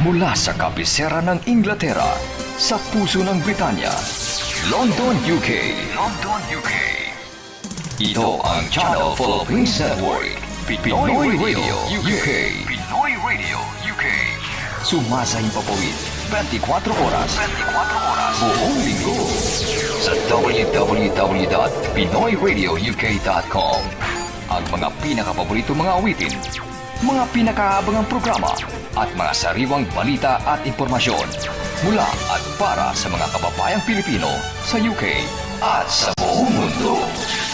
Mula sa kabisera ng Inglaterra, sa puso ng Britanya, London, UK. London, UK. Ito ang Channel Philippines Network, Pinoy Radio UK. Pinoy Radio UK. Sumasahing papawid 24 oras. 24 oras. Buong linggo. Sa www.pinoyradiouk.com. Ang mga pinakapaborito mga awitin, mga pinakaabangang programa, at mga sariwang balita at impormasyon mula at para sa mga kababayang Pilipino sa UK at sa buong mundo.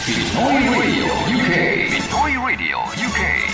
Pinoy Radio UK. Pinoy Radio UK.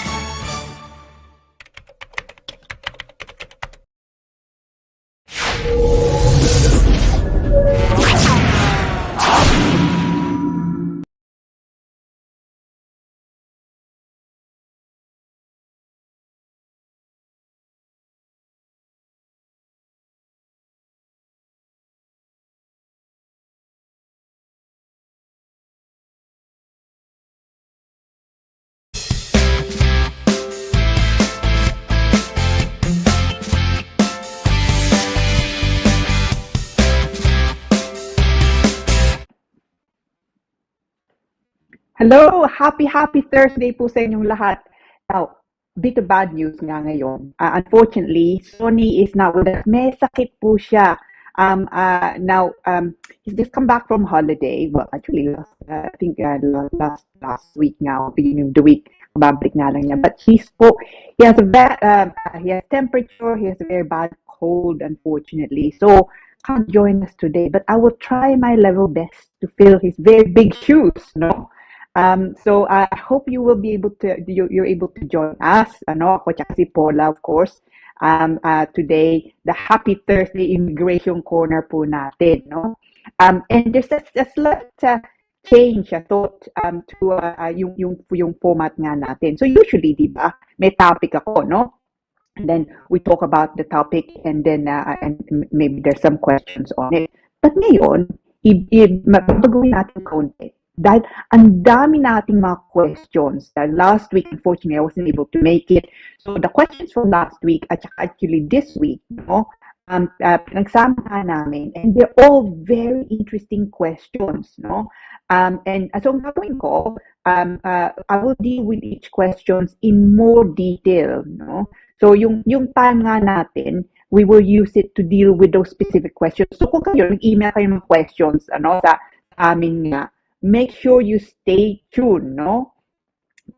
Hello! Happy Thursday po sa inyong lahat. Now, bit of bad news nga ngayon. Unfortunately, Sonny is not with us. May sakit po siya. He's just come back from holiday. Well, actually, last week now, beginning of the week, babalik nga lang niya. But he has temperature, he has a very bad cold, unfortunately. So, can't join us today. But I will try my level best to fill his very big shoes, no? So I hope you will be able to, you're able to join us, ako tsaka si Paula, of course, today, the Happy Thursday Immigration Corner po natin, no? And there's a slight change, I thought, to yung format nga natin. So usually, di ba, may topic ako, no? And then we talk about the topic and then and maybe there's some questions on it. But ngayon, magagawin natin kaunti. Dahil ang dami nating mga questions. Last week, unfortunately, I wasn't able to make it. So the questions from last week at actually this week, no, pinagsama namin, and they're all very interesting questions, no. And so ang gagawin ko, I will deal with each questions in more detail, no. So yung time nga natin, we will use it to deal with those specific questions. So kung kayo nag-email kayo ng questions, sa amin nga, make sure you stay tuned, no?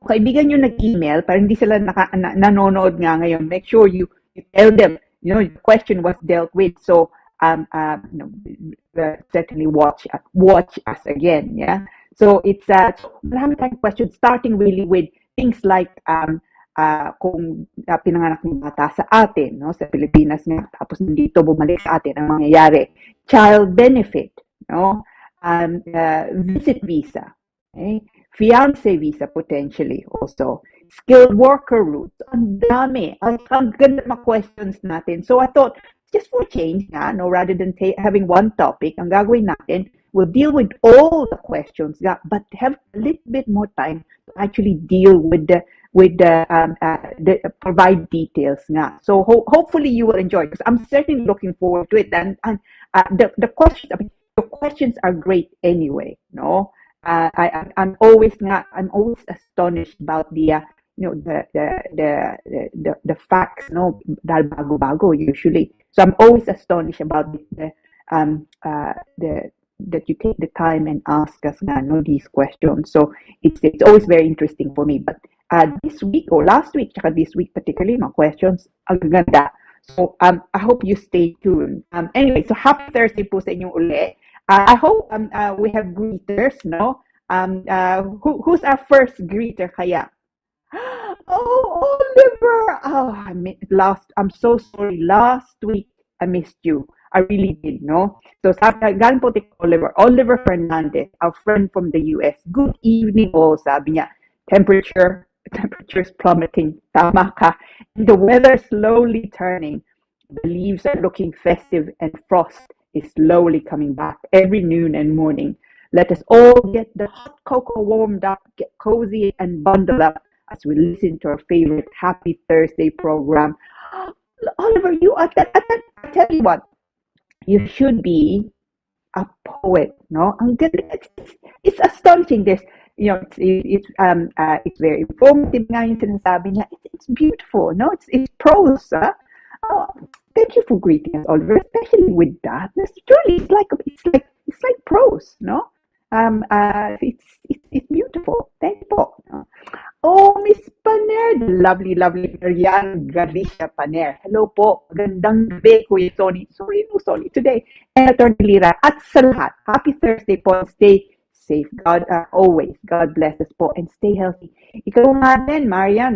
Kaibigan nyo nag-email, para hindi sila nanonood nga ngayon, make sure you tell them, the question was dealt with. So, certainly watch us again, yeah? So, it's, marami tayong questions, starting really with things like, kung pinanganak ng bata sa atin, no? Sa Pilipinas nga, tapos nandito bumalik sa atin, ang mangyayari. Child benefit, no? Visit visa, okay? Fiancé visa potentially also, skilled worker routes, ang dami, ang ganda mga questions natin. So I thought, just for change nga, no, rather than having one topic, ang gagawin natin, we'll deal with all the questions, but have a little bit more time to actually deal with the provide details nga. So hopefully you will enjoy, because I'm certainly looking forward to it. And the questions, I mean, the questions are great anyway, no? I'm always astonished about the facts, no? Dahil bago usually. So I'm always astonished about that you take the time and ask us these questions. So it's always very interesting for me. But this week or last week, tsaka this week particularly, mga questions ang ganda. So I hope you stay tuned. Anyway, so happy Thursday po sa inyong uli. I hope we have greeters, no? Who's our first greeter kaya? Oh, Oliver! Oh, I'm so sorry. Last week, I missed you. I really did, no? So, galing po kay Oliver Fernandez, our friend from the US. Good evening all, sabi niya. Temperature's plummeting. Tama ka. And the weather slowly turning. The leaves are looking festive and frost is slowly coming back every noon and morning. Let us all get the hot cocoa warmed up, get cozy and bundle up as we listen to our favorite Happy Thursday program. Oliver, you are I tell you what, you should be a poet, no? It's astonishing. There's, it's very informative nga yung sinasabi niya. It's beautiful, no? It's prose, huh? Oh, thank you for greeting us, Oliver, especially with that. Truly, it's like prose, no? It's beautiful. Thank you po. No? Oh, Miss Paner, the lovely, lovely Marian Galicia Paner. Hello po. Magandang gabi, Kuya Sonny. Sorry, no Sonny today. And Atty. Lira. At sa lahat, happy Thursday po and stay safe. God, always. God bless us po and stay healthy. Ikaw nga din, Marian,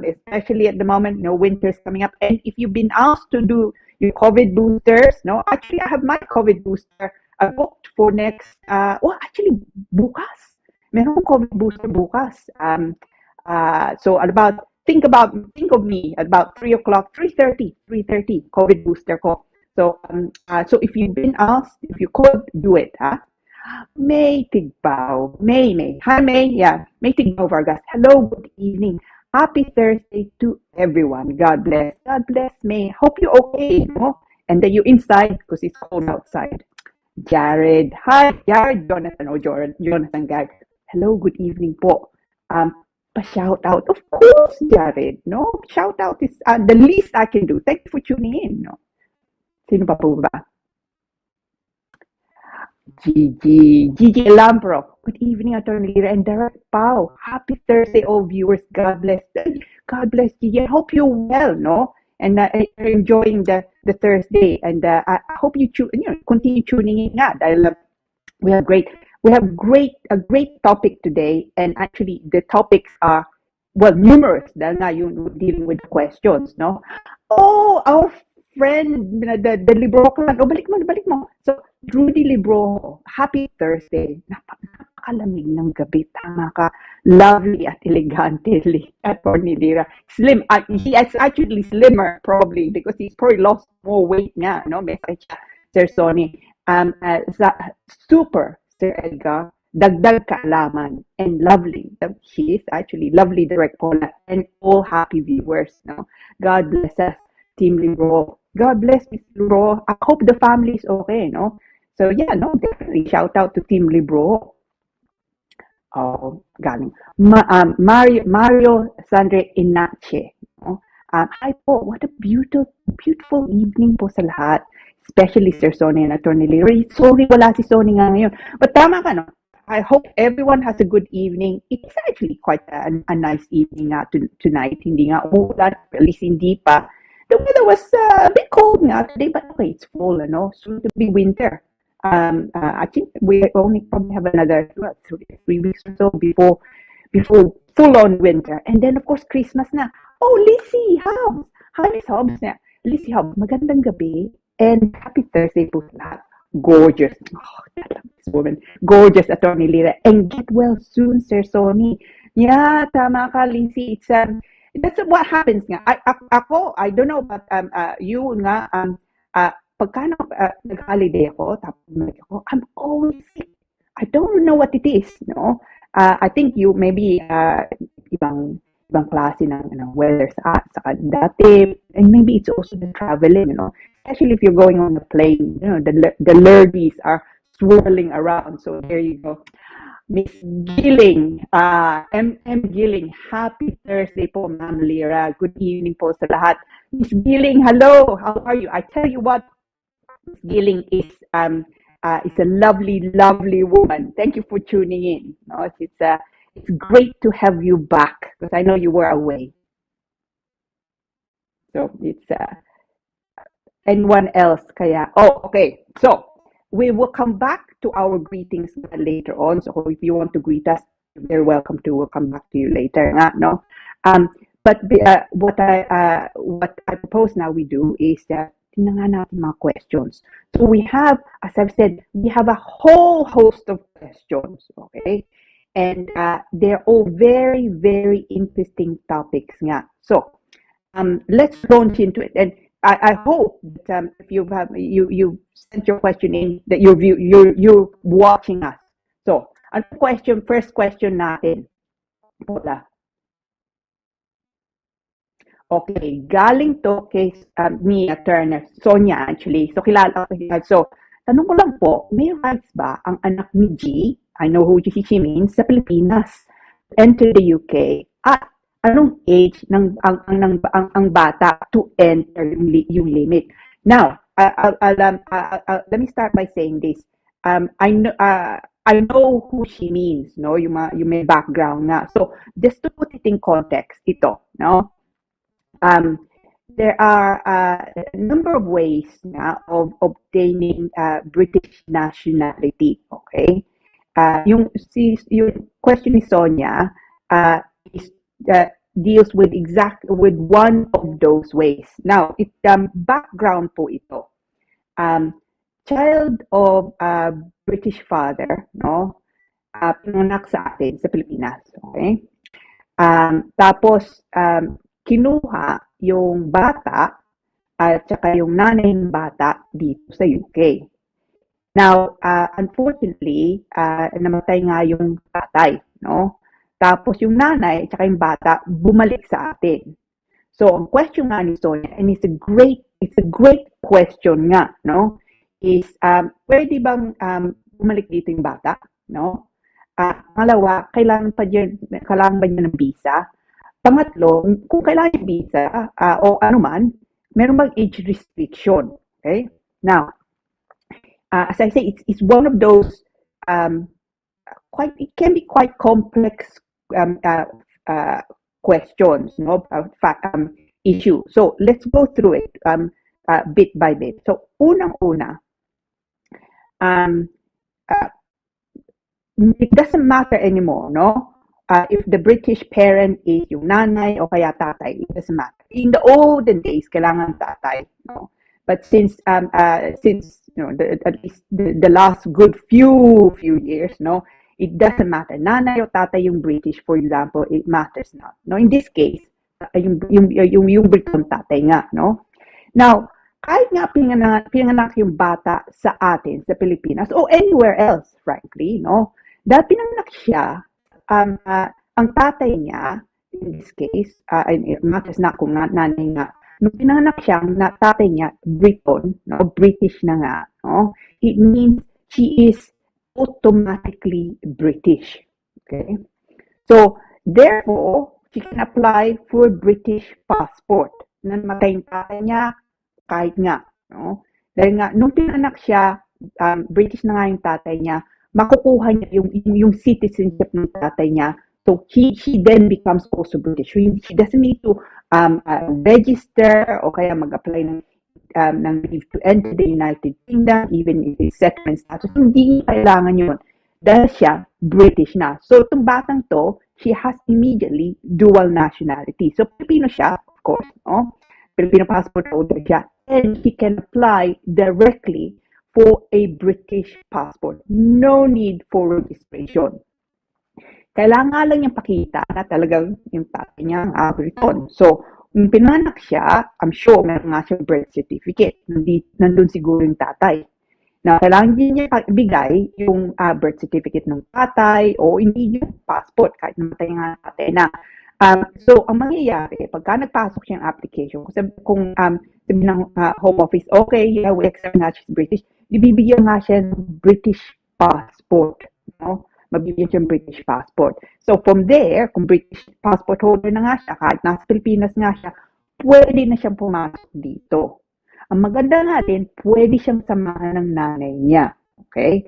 especially at the moment, winter's coming up. And if you've been asked to do your COVID boosters, no, actually, I have my COVID booster booked for next, actually, bukas. Meron akong COVID booster bukas. So think of me at about 3 o'clock, 3:30 COVID booster ko. So if you've been asked, if you could do it, May Tigbao, May. Hi May, yeah, May Tigbao Vargas. Hello, good evening. Happy Thursday to everyone. God bless May. Hope you're okay, no? And that you're inside because it's cold outside. Jared, hi, Jared, Jonathan Gag. Hello, good evening po. Pa-shout out. Of course, Jared, no? Shout out is the least I can do. Thank you for tuning in, no? Sino pa po ba? Gigi Lampro. Good evening, Attorney Lira and Derek Pau. Happy Thursday, all viewers. God bless. God bless Gigi. I hope you're well, no? And you're enjoying the Thursday. And I hope you continue tuning in. We have a great topic today, and actually the topics are numerous. Dahil nga yung dealing with questions, no? Oh, our friend, the Libro clan. Oh, balik mo. So, Rudy Libro, happy Thursday. Napakalamig ng gabi. Tama ka. Lovely at elegante at Lira. Slim. He is actually slimmer, probably, because he's probably lost more weight nga, no? Message Sir Sonny. Super, Sir Edgar. Dagdag kaalaman and lovely. She is actually lovely, Direct Paula, and all happy viewers. No, God bless us, Team Libro. God bless Miss Libro. I hope the family is okay. No, so yeah, no, definitely shout out to Team Libro. Oh, galing. Mario Sandre Inache. No? Hi po, what a beautiful evening po sa lahat. Especially Sir Sonny and Attorney Leary. Sorry, wala si Sonny nga ngayon. But tama ka, no? I hope everyone has a good evening. It's actually quite a nice evening tonight. Hindi nga umulan, at least hindi pa. The weather was a bit cold nga today, but okay, it's fall, no? Soon to be winter. I think we only probably have another 3 weeks or so before full-on winter. And then, of course, Christmas na. Oh, Lizzie Hobbs! Hi, Miss Hobbs. Lizzie Hobbs, magandang gabi and happy Thursday po sa lahat. Gorgeous. Oh, this woman. Gorgeous, Attorney Lira. And get well soon, Sir Sonny. Yeah, tama ka, Lizzie. It's that's what happens nga. I don't know, but you nga, pagka nag-holiday ako, I'm always sick. I don't know what it is, no? I think you maybe ibang klase ng weather sa dati, and maybe it's also the traveling, especially if you're going on a plane, the lurgies are swirling around. So there you go. Miss Gilling, M. Gilling, happy Thursday po, Ma'am Lira. Good evening po sa lahat. Miss Gilling, hello, how are you? I tell you what, Miss Gilling is a lovely woman. Thank you for tuning in. It's great to have you back because I know you were away. So it's anyone else kaya? Oh, okay. So we will come back to our greetings later on. So if you want to greet us, you're very welcome to. We'll come back to you later. No. But what I propose now we do is tingnan nga natin mga questions. So we have, as I've said, we have a whole host of questions. Okay. And they're all very, very interesting topics nga. So let's launch into it. And I hope that if you sent your question in, that you're watching us. So, first question natin. Paula. Okay, galing to kay Mia Turner, Sonia actually. So kilala ko siya. So, tanong ko lang po, may rights ba ang anak ni G, I know who she means, sa Pilipinas, enter the UK? At anong age ang bata to enter yung limit? Now, let me start by saying this. I know who she means, no? Yung may background nga. So, just to put it in context, ito, no? Um, there are a number of ways na of obtaining British nationality. Okay, yung question ni Sonia is deals with with one of those ways. Now, background po ito. Child of British father, no? Pinanganak sa atin sa Pilipinas. Okay. Tapos, kinuha yung bata at saka yung nanay ng bata dito sa UK. Now, unfortunately, namatay nga yung tatay, no? Tapos yung nanay at saka yung bata bumalik sa atin. So, ang question nga ni Sonia, and it's a great question nga, no? Is, pwede bang bumalik dito yung bata, no? Pangalawa, kailangan ba niya ng visa? Pangatlo, kung kailangan yung visa o anuman, meron bang age restriction? Okay? Now, as I say, it's one of those it can be quite complex questions, no? Issue. So let's go through it bit by bit. So unang-una, it doesn't matter anymore, no? If the British parent is yung nanay o kaya tatay, it doesn't matter. In the olden days, kailangan tatay, no? But since you know, at least the last good few years, no, it doesn't matter. Nanay o tatay yung British, for example, it matters not. No, in this case, yung Briton tatay nga, no. Now, kahit nga pinanganak yung bata sa atin, sa Pilipinas, o anywhere else, frankly, no, dahil pinanganak siya, ang tatay niya, in this case, matters na kung nanay nga, nung pinanganak siya, tatay niya, Briton, no, British na nga, no, it means she is automatically British. Okay? So, therefore, she can apply for British passport. Namatay yung tatay niya, kahit nga, no? Dahil nga, nung pinanganak siya, British na nga yung tatay niya, makukuha niya yung citizenship ng tatay niya. So, she then becomes also British. She doesn't need to register o kaya mag-apply ng leave to enter the United Kingdom, even if it's settlement status. Hindi kailangan yun. Dahil siya, British na. So, itong batang to, she has immediately dual nationality. So, Pilipino siya, of course, no? Filipino passport holder siya. And he can apply directly for a British passport. No need for registration. Kailangan lang niyang pakita na talagang yung tatay niya ang Briton. So, nung pinanganak siya, I'm sure meron nga siyang birth certificate. Nandun siguro yung tatay. Na kailangan din niya ibigay yung birth certificate ng tatay o hindi yung passport kahit namatay nga tatay na. So, ang mangyayari, pagka nagpasok siyang application, kung sabi ng Home Office, okay, yeah, we accept nga she's British, ibibigyan nga siya ng British passport. No? Mabibigyan siya ng British passport. So, from there, kung British passport holder na nga siya, kahit nasa Pilipinas nga siya, pwede na siyang pumasok dito. Ang maganda natin, pwede siyang samahan ng nanay niya. Okay?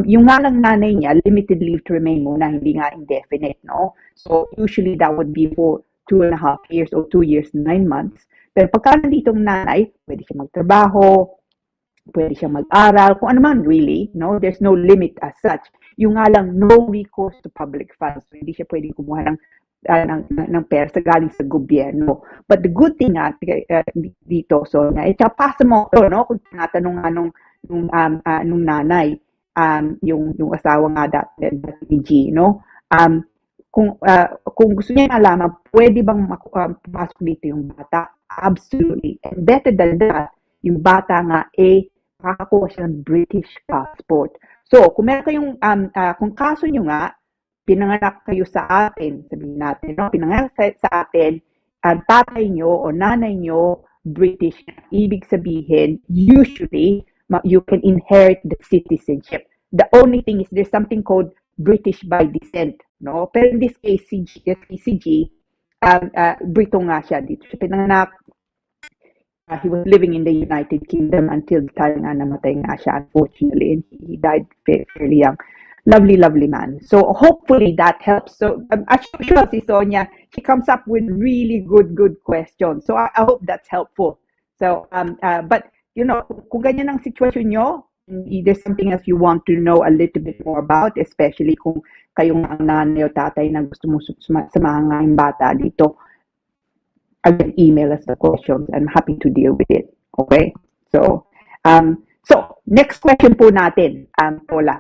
Yung nga lang nanay niya, limited leave to remain muna, hindi nga indefinite, no? So, usually that would be for 2.5 years or 2 years, 9 months. Pero pagka nanditong nanay, pwede siya magtrabaho, pwede siya mag-aral, kung ano man really, no? There's no limit as such. Yung nga lang, no recourse to public funds. So, hindi siya pwede kumuha ng pera sa galing sa gobyerno. But the good thing dito, so, pasa mo ito, no? Kung tinatanong nga nung nanay, yung asawa nga dati ni G, no? Kung gusto niya alaman, pwede bang pumasok dito yung bata? Absolutely. And better than that, yung bata nga, makakakuha siya ng British passport. So, kung meron kayong, kung kaso nyo nga, pinanganak kayo sa atin, sabihin natin, no? Pinanganak sa atin, tatay nyo o nanay nyo British, ibig sabihin, usually, you can inherit the citizenship. The only thing is there's something called British by descent, no? Pero in this case, si G, Brito nga siya dito. Siya pinanganak, he was living in the United Kingdom until the time nga namatay nga siya, unfortunately, and he died fairly young. Lovely, lovely man. So hopefully that helps. So as usual, si Sonia, she comes up with really good questions. So I hope that's helpful. So, but you know, kung ganyan ang sitwasyon nyo, there's something else you want to know a little bit more about, especially kung kayong ang nanay o tatay na gusto mo samahan nga yung bata dito, again, email us the questions. I'm happy to deal with it. Okay? So, next question po natin, Paula.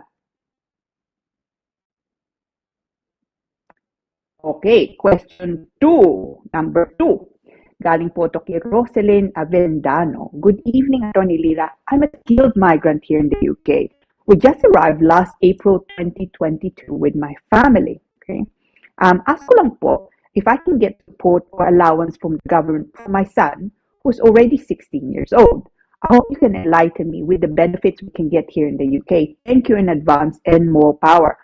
Okay, question 2, number 2. Galing po to kay Roselyn Avendano. Good evening, Attorney Lira. I'm a skilled migrant here in the UK. We just arrived last April 2022 with my family. Okay? Ask ko lang po if I can get support or allowance from the government for my son, who's already 16 years old. I hope you can enlighten me with the benefits we can get here in the UK. Thank you in advance and more power.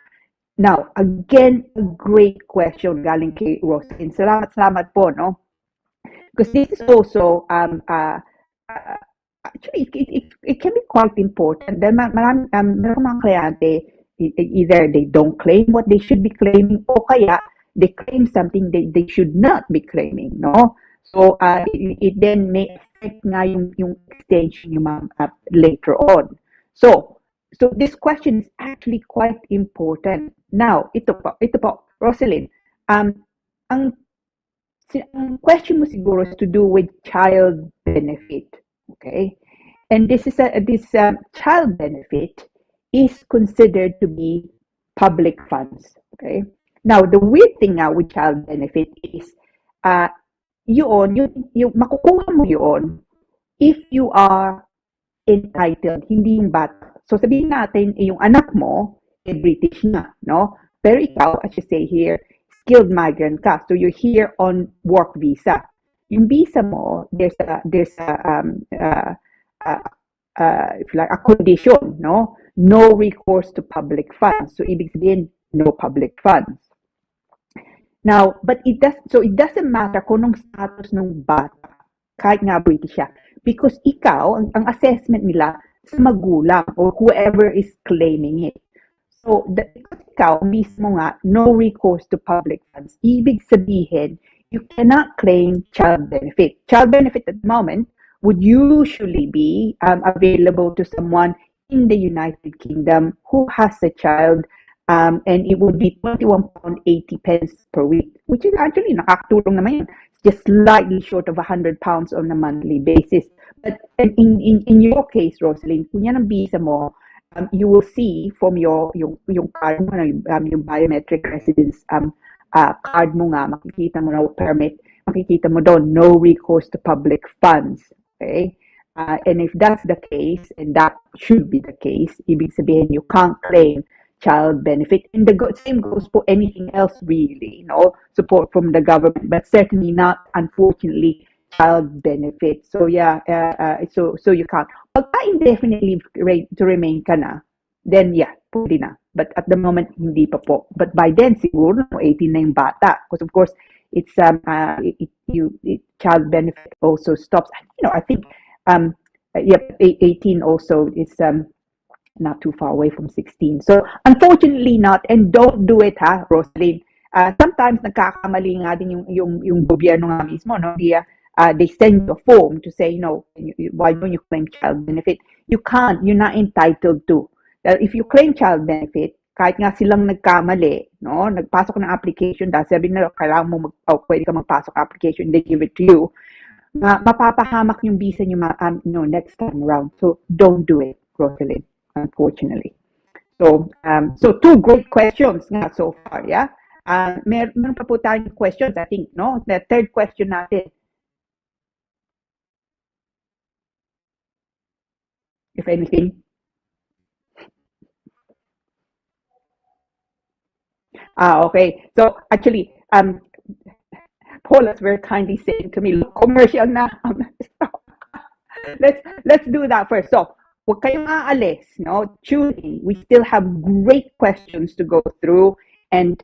Now, again, a great question galing kay Roslyn. Salamat po, no? Because this is also, actually, it can be quite important. Then, meron mga kliyente, either they don't claim what they should be claiming o kaya they claim something they should not be claiming, no? So, it then may affect nga yung extension yung later on. So this question is actually quite important. Now, ito po, Roselyn, ang question mo siguro is to do with child benefit, okay? And this child benefit is considered to be public funds, okay? Now, the weird thing now with child benefit is, yung makukuha mo yun if you are entitled, hindi yung bata. So sabihin natin, yung anak mo, British na, no? Pero ikaw, as you say here, skilled migrant ka. So you're here on work visa. Yung visa mo, there's a if like a condition, no? No recourse to public funds. So ibig sabihin, no public funds. Now, but it doesn't matter kung anong status ng bata, kahit nga British siya. Because ikaw, ang assessment nila sa magulang or whoever is claiming it. So, because ikaw mismo nga, no recourse to public funds. Ibig sabihin, you cannot claim child benefit. Child benefit at the moment would usually be available to someone in the United Kingdom who has a child, and it would be £21.80 per week, which is actually nakakatulong naman yun. Just slightly short of £100 on a monthly basis. But in your case, Rosalyn, kung yan ang visa mo, you will see from yung card mo, yung biometric residence card mo nga, makikita mo na permit, makikita mo doon, no recourse to public funds. Okay? And if that's the case, and that should be the case, ibig sabihin you can't claim child benefit. And the same goes for anything else really, support from the government, but certainly not, unfortunately, child benefit. So yeah, so you can't. Pagka indefinitely to remain ka na, then yeah, pwede na. But at the moment, hindi pa po. But by then, siguro, 18 na yung bata. Because of course, it's child benefit also stops. I think 18 also is not too far away from 16. So, unfortunately not, and don't do it, ha, Rosalyn. Sometimes nagkakamali nga din yung gobyerno nga mismo, no? They send you a form to say, why don't you claim child benefit? You can't, you're not entitled to. If you claim child benefit, kahit nga silang nagkamali, no? Nagpasok ng application, dahil sabi na kailangan mo pwede ka magpasok application, they give it to you. Mapapahamak yung visa nyo next time around. So, don't do it, Rosalyn. Unfortunately. So two great questions nga so far, yeah? Meron pa po tayong questions, I think, no? The third question natin. If anything. Okay. So, actually, Paula's very kindly saying to me, look, commercial na. Let's do that first. So, huwag kayong aalis, no? Tune in. We still have great questions to go through. And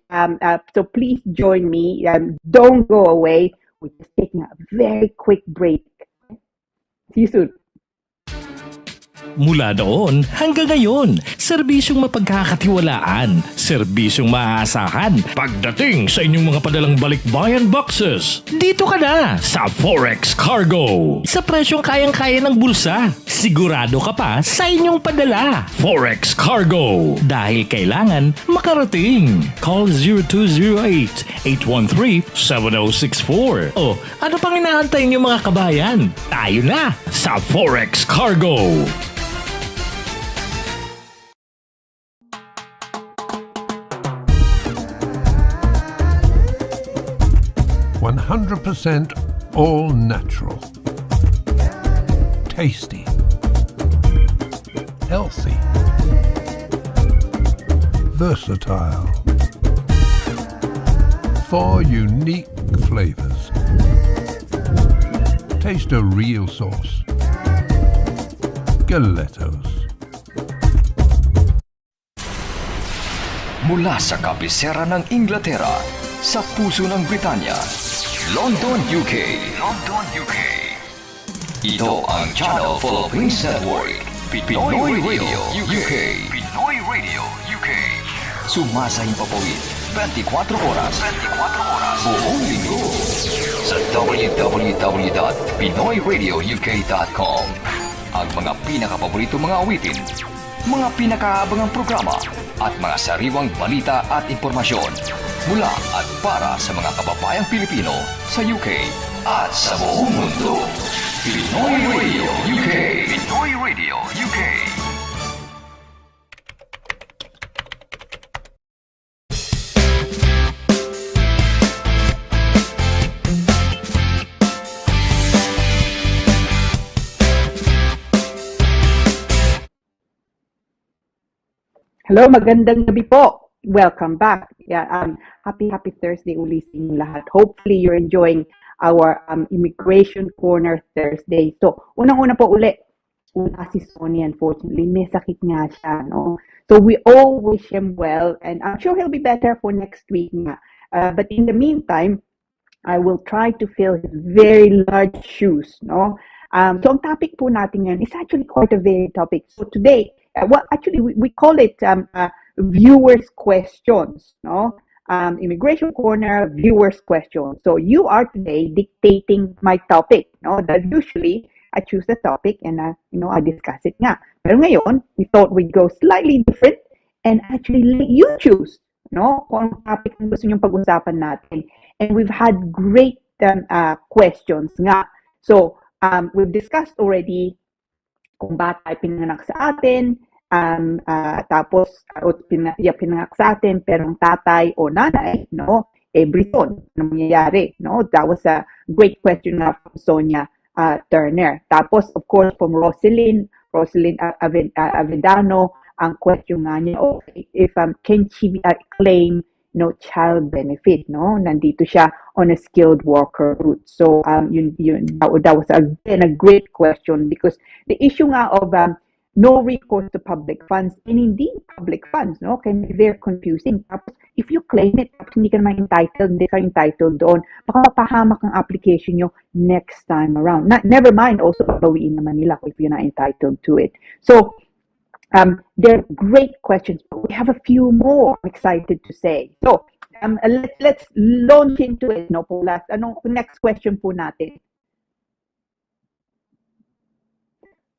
so please join me. Don't go away. We're just taking a very quick break. See you soon. Mula noon hanggang ngayon, serbisyong mapagkakatiwalaan, serbisyong maaasahan pagdating sa inyong mga padalang balikbayan boxes. Dito ka na sa Forex Cargo. Sa presyong kayang-kaya ng bulsa, sigurado ka pa sa inyong padala. Forex Cargo. Dahil kailangan makarating. Call 0208-813-7064. O ano pang inaantay niyo mga kabayan? Tayo na sa Forex Cargo. 100% all natural, tasty, healthy, versatile, 4 unique flavors. Taste a real sauce. Galettos. Mula sa kabisera ng Inglaterra, sa puso ng Britanya, London, UK. London, UK. Ito ang Channel Philippines Network, Pinoy Radio UK. Pinoy Radio UK. Sumasahing papawid 24 oras. 24 oras. Buong linggo. Sa www.pinoyradiouk.com. Ang mga pinakapaborito mga awitin, mga pinakaabangang programa, at mga sariwang balita at impormasyon mula at para sa mga kababayang Pilipino sa UK at sa buong mundo. Pinoy Radio UK. Pinoy Radio UK. Hello, magandang gabi po. Welcome back. Yeah, happy Thursday uli sa inyong lahat. Hopefully you're enjoying our Immigration Corner Thursday. So, unang-una po uli, wala si Sonny, unfortunately. May sakit nga siya, no? So, we all wish him well, and I'm sure he'll be better for next week nga. But in the meantime, I will try to fill his very large shoes, no? So, ang topic po natin yan is actually quite a varied topic. So, today, actually, we call it viewers' questions, no? Immigration Corner, viewers' questions. So you are today dictating my topic, no? That usually I choose the topic and I discuss it nga. Pero ngayon, we thought we'd go slightly different and actually let you choose, no? Kung ang topic na gusto niyong pag-usapan natin. And we've had great questions nga. So we've discussed already kung bata ay pinanganak sa atin, tapos pinanganak sa atin, pero ang tatay o nanay, no, Briton, ano mangyayari, no? That was a great question from Sonia Turner. Tapos, of course, from Roselyn Avedano, ang question nga niya, okay, if can she claim child benefit, no? Nandito siya on a skilled worker route. So that was again a great question, because the issue nga of no recourse to public funds, and indeed public funds, no, can be very confusing. Tapos if you claim it, tapos hindi ka naman entitled doon, baka mapahamak ang application nyo next time around. Never mind, also babawiin naman nila if you're not entitled to it. So they're great questions, but we have a few more I'm excited to say. So, let's launch into it, no, Paula? Anong next question po natin?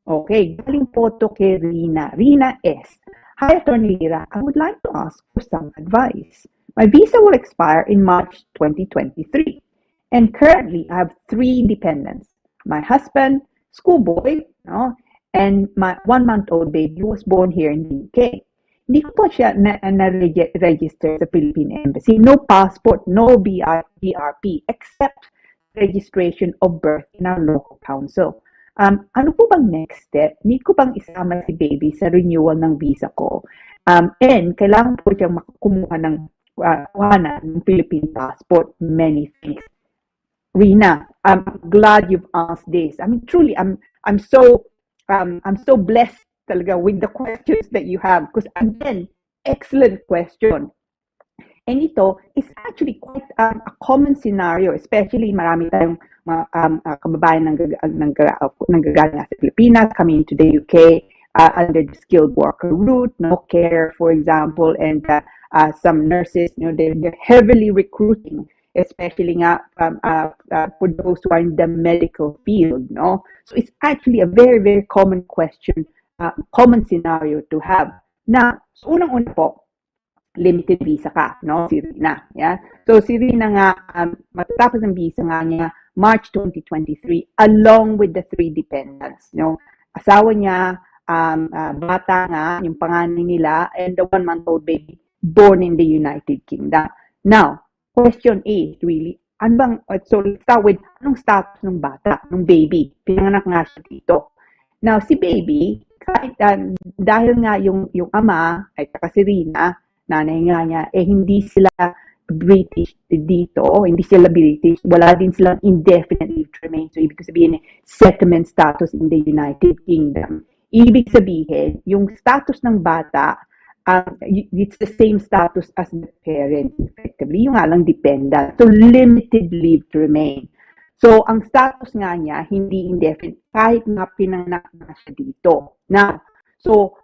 Okay, galing po to kay Rina. Rina S. Hi, Attorney Lira. I would like to ask for some advice. My visa will expire in March 2023, and currently I have 3 dependents. My husband, schoolboy, no, and my 1-month-old baby was born here in the UK. Hindi ko po siya na-register sa Philippine Embassy. No passport, no BRP, except registration of birth in our local council. Ano po bang next step? Need ko bang isama si baby sa renewal ng visa ko? And kailangan po siyang kumuha ng Philippine passport. Many things. Rina, I'm glad you've asked this. I mean, truly, I'm so blessed talaga with the questions that you have because again, excellent question. And ito is actually quite a common scenario, especially marami tayong mga kababayan nanggagaling sa Pilipinas, coming to the UK under the skilled worker route, no care, for example, and some nurses, they're heavily recruiting, especially nga for those who are in the medical field, no? So it's actually a very, very common question, common scenario to have. Now, so unang-una po, limited visa ka, no? Si Rina, yeah? So si Rina nga, matatapos ang visa nga niya, March 2023, along with the 3 dependents, no? Asawa niya, bata nga, yung panganay nila, and the 1-month-old baby born in the United Kingdom. Now, question is really, so let's start with, anong status ng bata, ng baby? Pinanganak nga siya dito. Now, si baby, kahit, dahil nga yung ama, ay si Rina, nanay nga niya, hindi sila British dito, hindi sila British, wala din silang indefinite leave to remain. So, ibig sabihin, settlement status in the United Kingdom. Ibig sabihin, yung status ng bata, it's the same status as the parent, effectively, yung nga lang dependent. So, limited leave to remain. So, ang status nga niya, hindi indefinite, kahit nga pinanganak na siya dito. Now, so,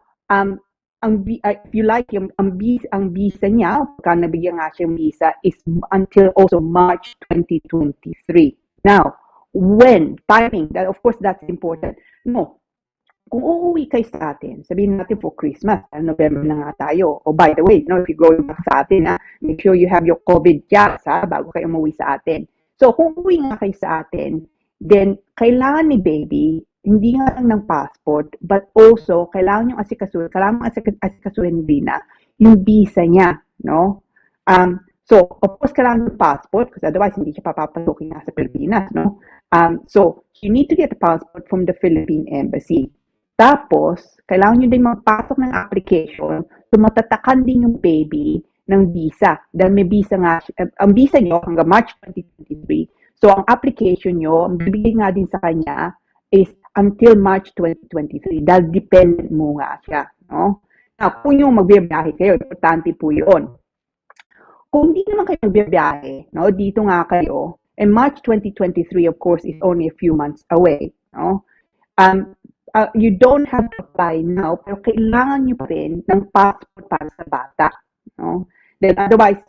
if you like, ang visa niya, pagka nabigyan nga siya yung visa, is until also March 2023. Now, when? Timing, that, of course, that's important. No, kung uuwi kayo sa atin, sabihin natin for Christmas, November na nga tayo. Oh, by the way, if you go back sa atin, make sure you have your COVID jabs, bago kayo umuwi sa atin. So, kung uuwi nga kayo sa atin, then, kailangan ni baby, hindi nga lang ng passport, but also, kailangan yung asikasuhin din na yung visa niya, no? So, of course, kailangan yung passport, because otherwise, hindi siya papapasukin nga sa Pilipinas, no? So, you need to get a passport from the Philippine Embassy. Tapos, kailangan nyo din magpasok ng application, so matatakan din yung baby ng visa. Dahil may visa nga, ang visa nyo hanggang March 2023, so ang application nyo, ang bibigay nga din sa kanya, is until March 2023, dahil dependent mo nga siya. No? Now, kung yung magbibiyahe kayo, importante po yun. Kung hindi naman kayo magbibiyahe, no, dito nga kayo, and March 2023, of course, is only a few months away. No? You don't have to apply now, pero kailangan nyo pa rin ng passport para sa bata. No? Then otherwise,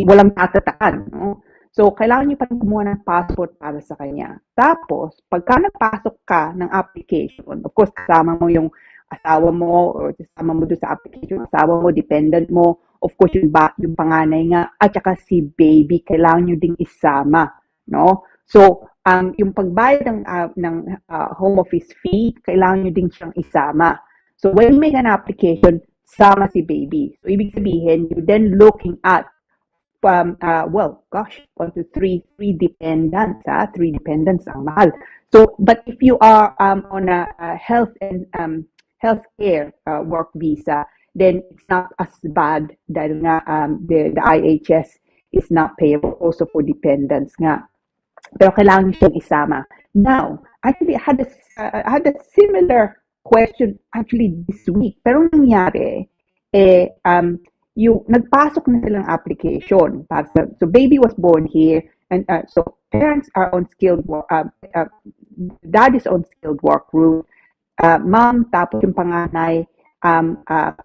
walang tatatakan. No? So, kailangan nyo pa rin kumuha ng passport para sa kanya. Tapos, pagka nagpasok ka ng application, of course, kasama mo yung asawa mo, or kasama mo doon sa application, asawa mo, dependent mo, of course, yung panganay nga, at saka si baby, kailangan nyo ding isama. No? So, yung pagbayad ng home office fee, kailangan nyo din siyang isama. So, when you make an application, sama si baby. So, ibig sabihin, you're then looking at, 1 to 3 dependents, 3 dependents ang mahal. So, but if you are on a health and healthcare work visa, then it's not as bad dahil nga the IHS is not payable also for dependents nga. Pero kailangan siyang isama. Now, actually, I had a similar question actually this week. Pero nangyari, yung nagpasok na silang application. So, baby was born here, and so parents are on skilled work, dad is on skilled work route, mom, tapos yung panganay,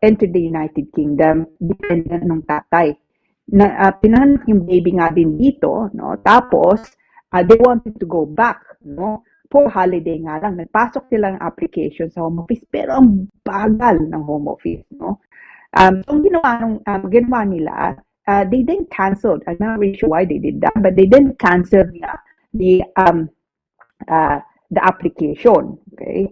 entered the United Kingdom, dependent ng tatay. Pinanganak yung baby nga din dito, no? Tapos, they wanted to go back, no? For holiday nga lang. Nagpasok sila ng application sa home office, pero ang bagal ng home office, no? So, ginawa nila, they then canceled. I'm not really sure why they did that, but they then canceled the application, okay?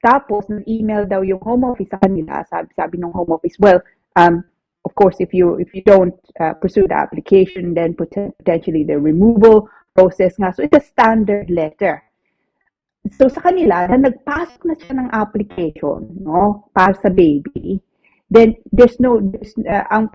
Tapos, nag-email daw yung home office sa kanila, sabi ng home office, well, of course, if you don't pursue the application, then potentially the removal process nga. So, it's a standard letter. So, sa kanila, na nagpasok na siya ng application, no, para sa baby, then ang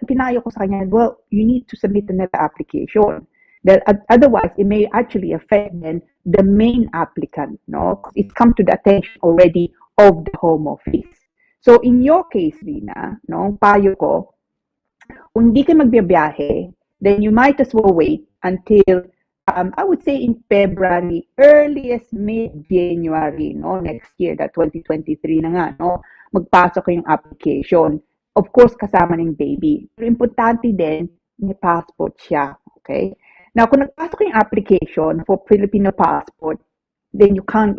pinayo ko sa kanya, well, you need to submit another application. That otherwise it may actually affect then the main applicant, no? It's come to the attention already of the home office. So in your case, Rina, no, payo ko, kung hindi ka magbiyahe, then you might as well wait until I would say in February, earliest mid-January, no, next year, that 2023 na nga, no, magpasok yung application. Of course, kasama ng baby. Pero importante din, may passport siya, okay? Now, kung nagpasok yung application for Filipino passport, then you can't,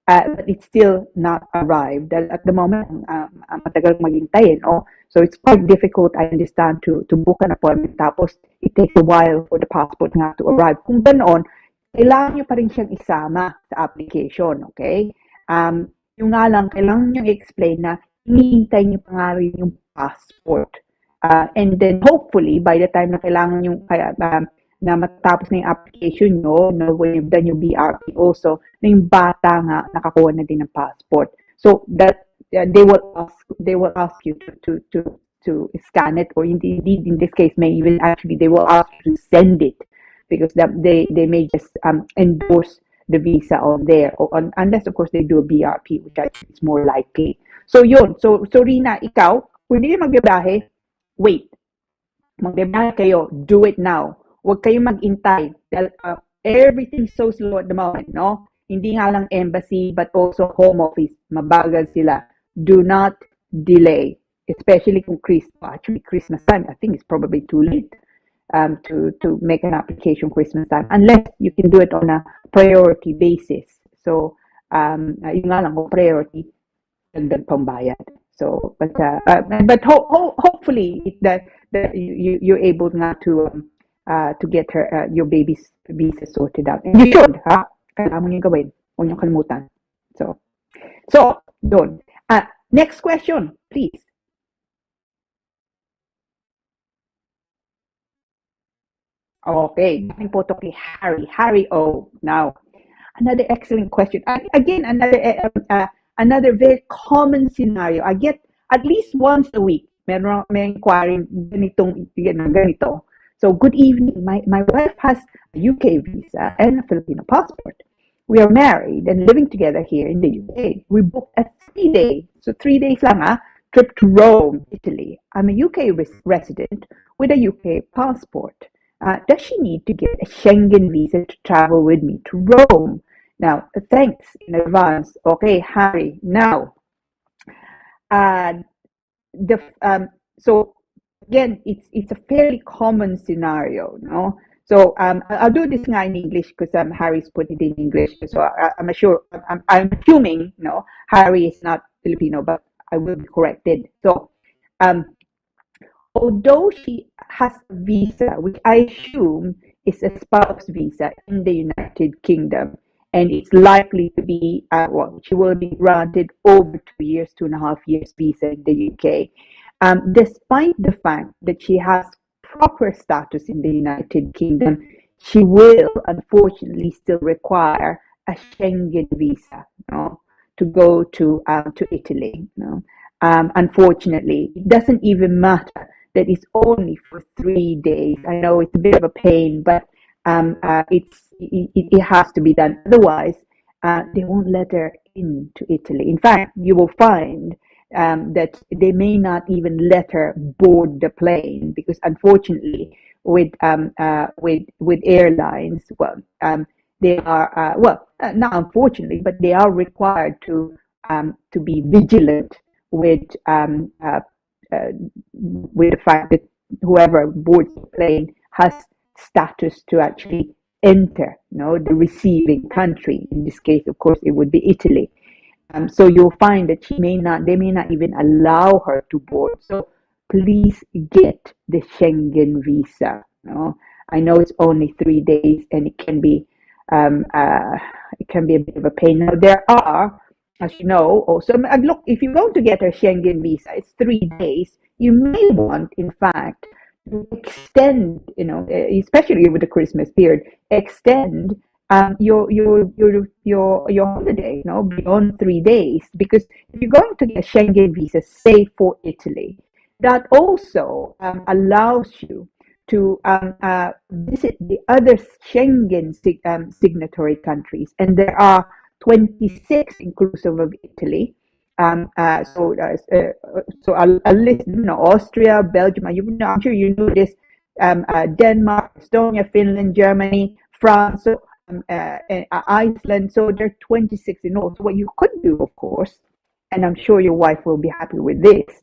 but it's still not arrived. At the moment, matagal maghintay, no? So it's quite difficult, I understand, to book an appointment. Tapos, it takes a while for the passport nga to arrive. Kung ganoon, kailangan nyo pa rin siyang isama sa application, okay? Yung nga lang, kailangan nyo i-explain na hinihintay nyo pa nga rin yung passport. And then, hopefully, by the time na kailangan yung na matapos na yung application nyo, no, when you've done your BRP also, na yung bata nga nakakuha na din ng passport. So that they will ask you to scan it, or indeed in this case may even actually they will ask you to send it, because they may just endorse the visa on there, or unless of course they do a BRP, which I think is more likely. So yun, so Rina, ikaw, kung hindi magbiyahe, wait. Magbiyahe kayo, do it now. Huwag kayong mag-intay. Everything's so slow at the moment, no? Hindi nga lang embassy, but also home office. Mabagal sila. Do not delay. Especially kung Christmas time, I think it's probably too late to make an application Christmas time. Unless you can do it on a priority basis. So, yung nga lang, kung priority, dagdag pambayad. So, but hopefully, you're able nga to get her your baby's visa sorted out. And you should, ha? Kailangan mo yung gawin. Huwag niyong kalimutan. So, doon. Next question, please. Okay, galing po to kay Harry O. Now, another excellent question. Again, another very common scenario. I get at least once a week, may inquiring ganito. So, good evening. My wife has a UK visa and a Filipino passport. We are married and living together here in the UK. We booked a 3-day, so 3 days lang trip to Rome, Italy. I'm a UK resident with a UK passport. Does she need to get a Schengen visa to travel with me to Rome? Now, thanks in advance. Okay, Harry. Now, so again, it's a fairly common scenario, no? So I'll do this in English because Harry's put it in English. So I'm assuming, no, Harry is not Filipino, but I will be corrected. So although she has a visa, which I assume is a spouse visa in the United Kingdom, and it's likely to be, she will be granted over 2 years, 2.5 years visa in the UK. Despite the fact that she has proper status in the United Kingdom, she will unfortunately still require a Schengen visa, no, to go to Italy. No? Unfortunately, it doesn't even matter that it's only for 3 days. I know it's a bit of a pain, but it has to be done. Otherwise, they won't let her into Italy. In fact, you will find that they may not even let her board the plane, because unfortunately, with airlines, they are not unfortunately, but they are required to be vigilant with the fact that whoever boards the plane has status to actually enter, the receiving country. In this case, of course, it would be Italy. So you'll find that they may not even allow her to board. So please get the Schengen visa. I know it's only 3 days, and it can be a bit of a pain. Now there are, as you know, also look, if you're going to get a Schengen visa, it's 3 days. You may want, in fact, to extend, especially with the Christmas period, extend your holiday, beyond 3 days. Because if you're going to get a Schengen visa, say for Italy, that also allows you to visit the other Schengen signatory countries, and there are 26 inclusive of Italy. So I'll list, Austria, Belgium. I'm sure you know this. Denmark, Estonia, Finland, Germany, France, so Iceland. So there are 26 in all. So what you could do, of course, and I'm sure your wife will be happy with this,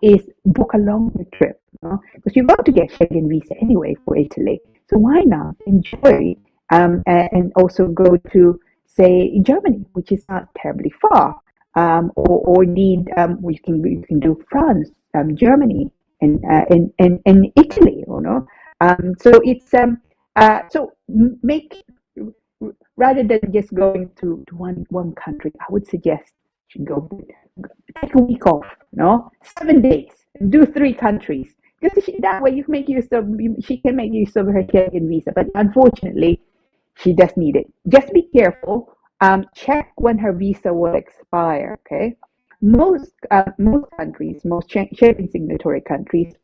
is book a longer trip, because you're going to get Schengen visa anyway for Italy. So why not enjoy and also go to, say, Germany, which is not terribly far, or need you can do France, Germany, and Italy, so it's so make rather than just going to one country, I would suggest you go take a week off, 7 days, and do 3 countries. Because that way you can make use of she can make use of her Schengen visa, but unfortunately, she does need it. Just be careful. Check when her visa will expire. Okay, most countries, most Schengen signatory countries,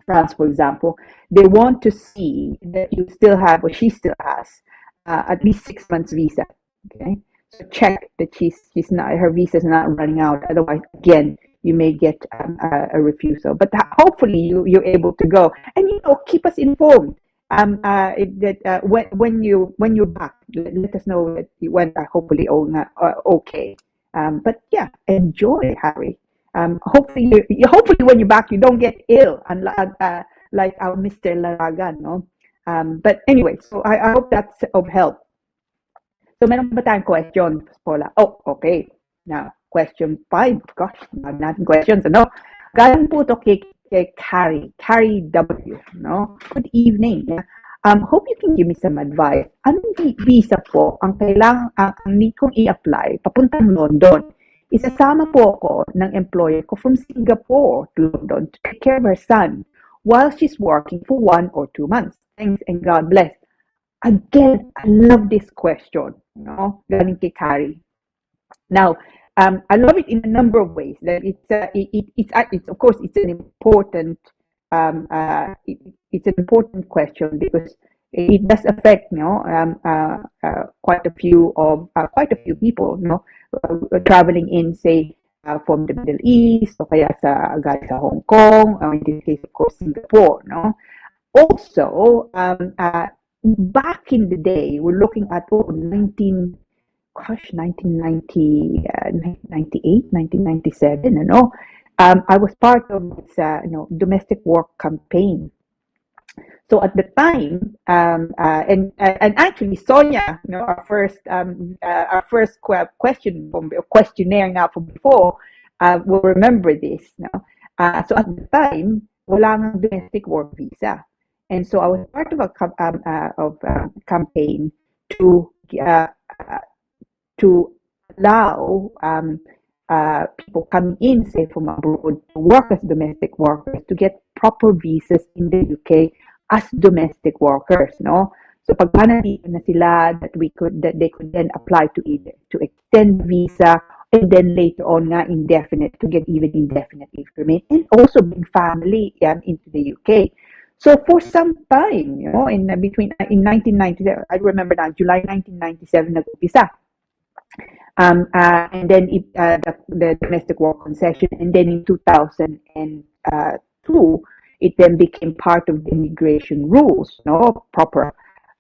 France, for example, they want to see that you still have, or she still has, at least 6 months visa. Okay, so check that she's not, her visa is not running out. Otherwise, again, you may get a refusal. But hopefully, you're able to go, and keep us informed. That when you're back, let us know that you went hopefully okay. But yeah, enjoy, Harry. Hopefully when you're back, you don't get ill, unlike like our Mr. Laragan, no? But anyway, so I hope that's of help. So meron ba tayong question, Paula? Oh, okay. Now, question 5. Gosh, marami natin questions, ano? Galing po to kay Carrie W, no? Good evening. Hope you can give me some advice. Anong visa po ang kailangan ang need kong i-apply papuntang London? Isasama po ako ng employer ko from Singapore to London to take care of her son while she's working for 1 or 2 months. Thanks and God bless. Again, I love this question, galing kay Carrie. Now, I love it in a number of ways. That it's of course it's an important it's an important question because it does affect quite a few people, traveling in, say, from the Middle East o kaya galing sa Hong Kong, or in this case, of course, Singapore, Also, back in the day, we're looking at 1990, 98, 1997, I was part of this, domestic work campaign. So at the time, and actually Sonia, our first questionnaire now from before, will remember this. So at the time, wala nang domestic work visa. And so I was part of a campaign to allow people coming in, say, from abroad to work as domestic workers to get proper visas in the UK as domestic workers, So pag nandito na sila, that they could then apply to extend visa, and then later on indefinite, to get even indefinite leave to remain, and also bring family into the UK. So for some time, in 1997, I remember now, July 1997 nag-umpisa. And then the domestic work concession, and then in 2002, it then became part of the immigration rules, proper.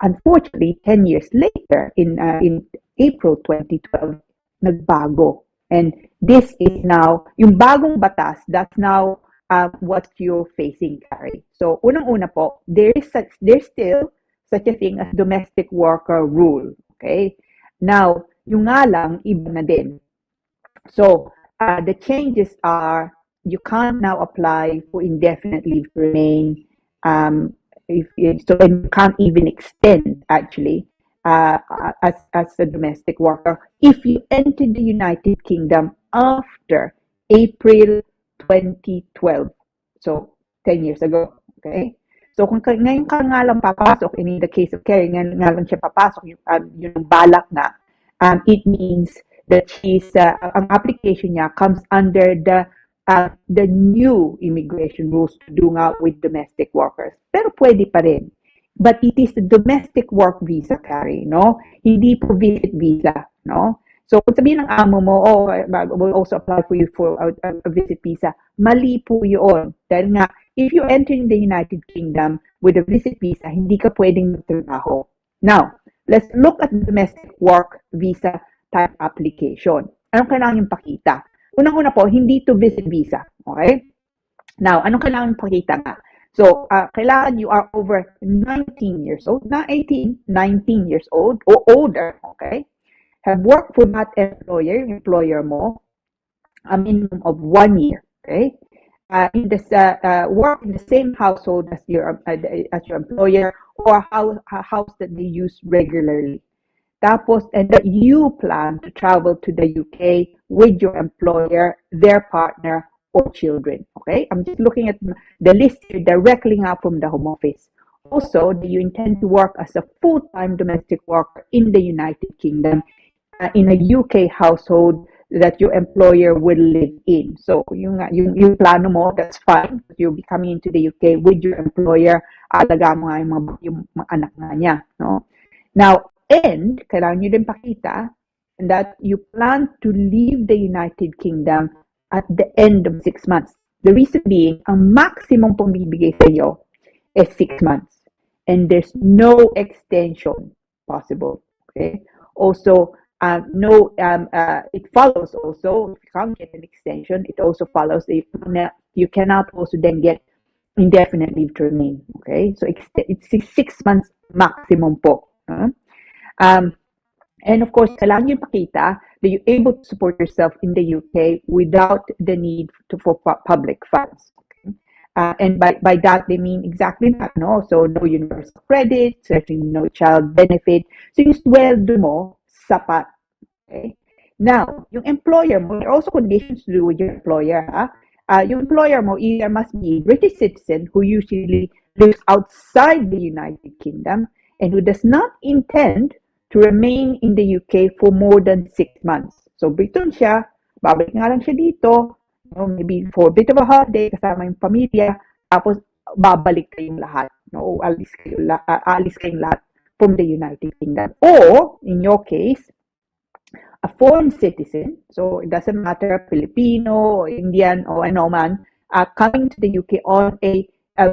Unfortunately, 10 years later, in April 2012, nagbago. And this is now, yung bagong batas, that's now what you're facing, Carrie. So, unang-una po, there's still such a thing as domestic worker rule, okay? Now, yung nga lang, iba na din. So, the changes are, you can't now apply for indefinite leave to remain, and you can't even extend, actually, as a domestic worker if you entered the United Kingdom after April 2012. So, 10 years ago, okay? So kung ngayon ka nga lang papasok, and in the case of Kerry, ngayon nga lang siya papasok, yung balak na, it means that ang application niya comes under the new immigration rules to do nga with domestic workers. Pero pwede pa rin. But it is the domestic work visa, Carrie, no? Hindi po visit visa, no? So kung sabihin ng amo mo, we'll also apply for you for a visit visa, mali po yun. Dahil nga, if you enter in the United Kingdom with a visit visa, hindi ka pwedeng magtrabaho. Now, let's look at the domestic work visa type application. Anong kailangan yung pakita? Unang-una po, hindi to visit visa. Okay? Now, anong kailangan yung pakita nga? So, kailangan you are over 19 years old, not 18, 19 years old or older, okay? Have worked for that employer mo, a minimum of 1 year, okay? Work in the same household as your employer or a house that they use regularly. Tapos, and that you plan to travel to the UK with your employer, their partner, or children. Okay? I'm just looking at the list here directly out from the Home Office. Also, do you intend to work as a full-time domestic worker in the United Kingdom in a UK household that your employer will live in? So, yung plano mo, that's fine. You'll be coming into the UK with your employer. Alaga mo nga yung mga anak nga niya. No? Now, and kailangan nyo din pakita that you plan to leave the United Kingdom at the end of 6 months. The reason being, ang maximum pong bibigay sa iyo is 6 months. And there's no extension possible. Okay? Also, it follows also, if you can't get an extension, it also follows that you cannot also then get indefinite leave to remain. Okay? So it's 6 months maximum po. And of course, kailangan nyo pakita that you're able to support yourself in the UK without the need for public funds. Okay? And by that, they mean exactly that, no? So, no universal credit, certainly no child benefit. So, yung sweldo mo, sapat. Okay? Now, yung employer mo, there are also conditions to do with your employer. Yung employer mo either must be a British citizen who usually lives outside the United Kingdom and who does not intend to remain in the UK for more than 6 months. So, Briton siya, babalik nga lang siya dito, maybe for a bit of a holiday, kasama yung pamilya, tapos babalik kayong lahat. No? Alis kayong lahat from the United Kingdom. Or, in your case, a foreign citizen, so it doesn't matter, Filipino, or Indian, or ano man, coming to the UK on a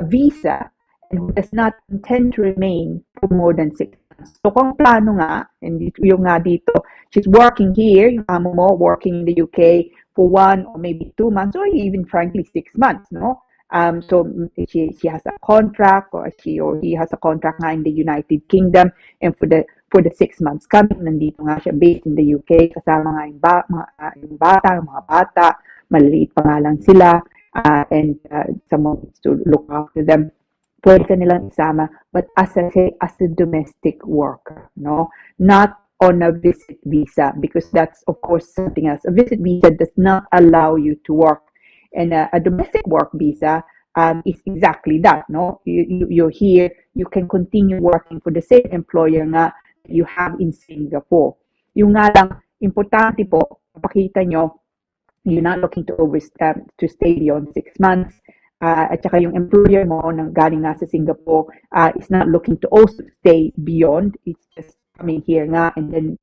visa and who does not intend to remain for more than 6 months. So kung plano nga, and yung nga dito, she's working here, yung amo mo, working in the UK for 1 or maybe 2 months, or even frankly 6 months, no? So she has a contract, or he has a contract nga in the United Kingdom, and for the 6 months coming, nandito nga siya based in the UK, kasama nga yung mga bata, maliliit pa nga lang sila, and someone needs to look after them. Pwede ka nilang isama, but as a domestic worker, no? Not on a visit visa, because that's, of course, something else. A visit visa does not allow you to work. And a domestic work visa is exactly that, no? You're here, you can continue working for the same employer nga you have in Singapore. Yung nga lang, importante po, pakita nyo, you're not looking to stay beyond 6 months. At saka yung employer mo nang galing nga sa Singapore is not looking to also stay beyond. It's just coming here nga and then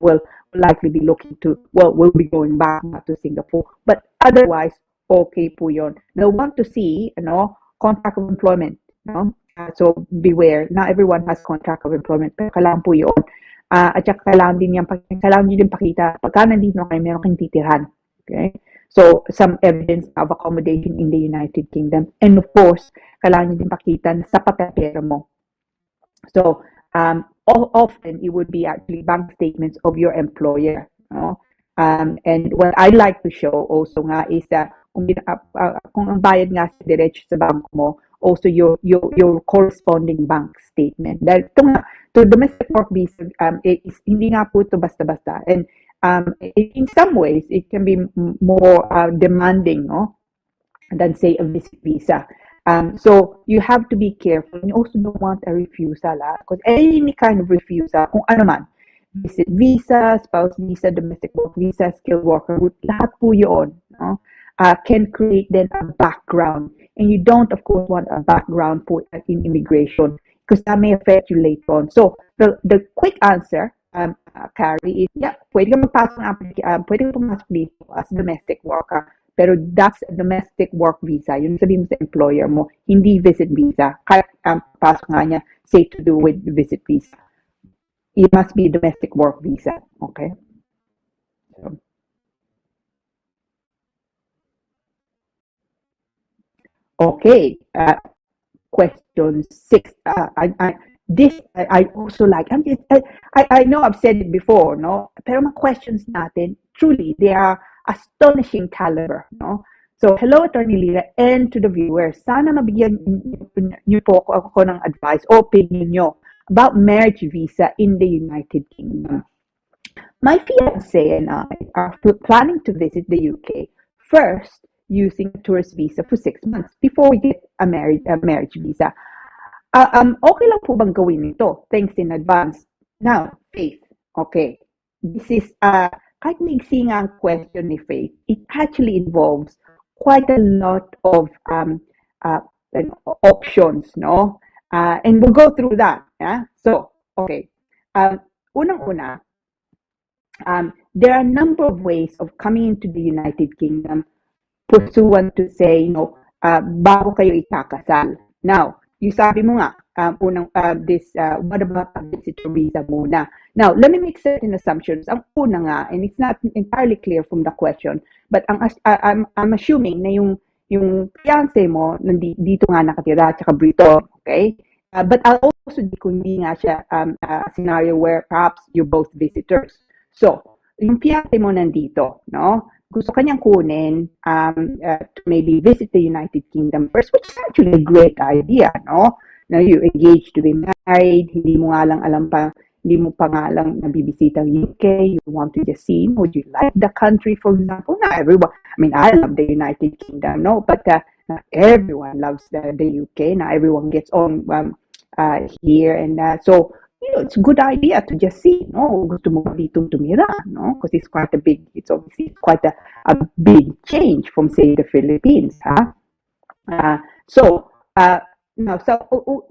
will likely be looking to, we'll be going back to Singapore. But otherwise, okay po yun. They'll want to see, contract of employment. So beware, not everyone has contract of employment, pero kailangan po yun. At saka kailangan nyo din pakita, pagka nandito kayo, meron kayong titirhan. Okay? So, some evidence of accommodation in the United Kingdom. And of course, kailangan nyo din pakita na sapat ang pera mo. So, often it would be actually bank statements of your employer. And what I like to show also nga is kung ang bayad nga sa diretso sa bank mo, also your corresponding bank statement. Dahil ito nga, to domestic work visa, hindi nga po ito basta-basta. And in some ways, it can be more demanding, than say a visit visa. So you have to be careful. You also don't want a refusal, because any kind of refusal, kung ano man, visit visa, spouse visa, domestic work visa, skilled worker, lahat po yun, no? Can create then a background. And you don't, of course, want a background for in immigration because that may affect you later on. So the quick answer, Carrie, is yeah, pwede ka magpasok pwede ka pumasok dito as domestic worker. Pero that's a domestic work visa. Yun sabihin mo sa employer mo, hindi visit visa. Kaya pasok nga niya, say to do with visit visa. It must be domestic work visa. Okay? So, okay. Question 6. I also like. I know I've said it before, no. Pero mga questions natin, truly, they are astonishing caliber, no. So, hello, Attorney Lira, and to the viewers. Sana mabigyan niyo po ako ng advice o opinion niyo about marriage visa in the United Kingdom. My fiance and I are planning to visit the UK first using a tourist visa for 6 months before we get a marriage visa. Okay lang po bang gawin ito? Thanks in advance. Now, Faith, okay. This is, kahit maiksi nga ang question ni Faith, it actually involves quite a lot of options, no? And we'll go through that. Yeah? So, okay. Unang-una, there are a number of ways of coming into the United Kingdom pursuant to say, bago kayo ikakasal. Now, yung sabi mo nga, what about a visitor visa muna? Now, let me make certain assumptions. Ang una nga, and it's not entirely clear from the question, but I'm assuming na yung fiancé mo dito nga nakatira, tsaka Brito, okay? But I'll also kung hindi nga siya a scenario where perhaps you're both visitors. So, yung fiancé mo nandito, no? Gusto kanyang kunin to maybe visit the United Kingdom first, which is actually a great idea, no? Now, you engage to be married, hindi mo pa nga lang nabibisita ang UK, you want to just see, would you like the country, for example? Not everyone, I mean, I love the United Kingdom, no? But not everyone loves the UK, not everyone gets on here, and so, it's a good idea to just see, no? Gusto mo dito tumira, no? Because it's obviously quite a big change from, say, the Philippines, So,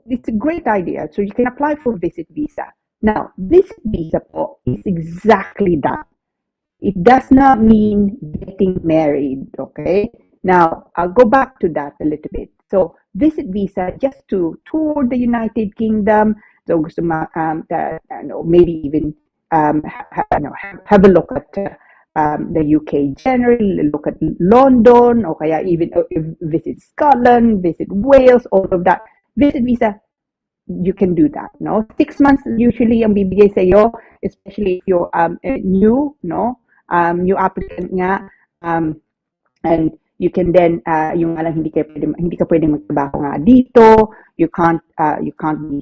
it's a great idea. So you can apply for visit visa. Now, visit visa is exactly that. It does not mean getting married, okay? Now, I'll go back to that a little bit. So, visit visa just to tour the United Kingdom. So, gusto maybe even have a look at the UK generally, look at London, o kaya even visit Scotland, visit Wales, all of that. Visit visa, you can do that, no? 6 months usually ang bibigay sa iyo, especially if you're new, no? New applicant nga, and you can then yung alam hindi ka pwedeng magtrabaho nga dito, you can't be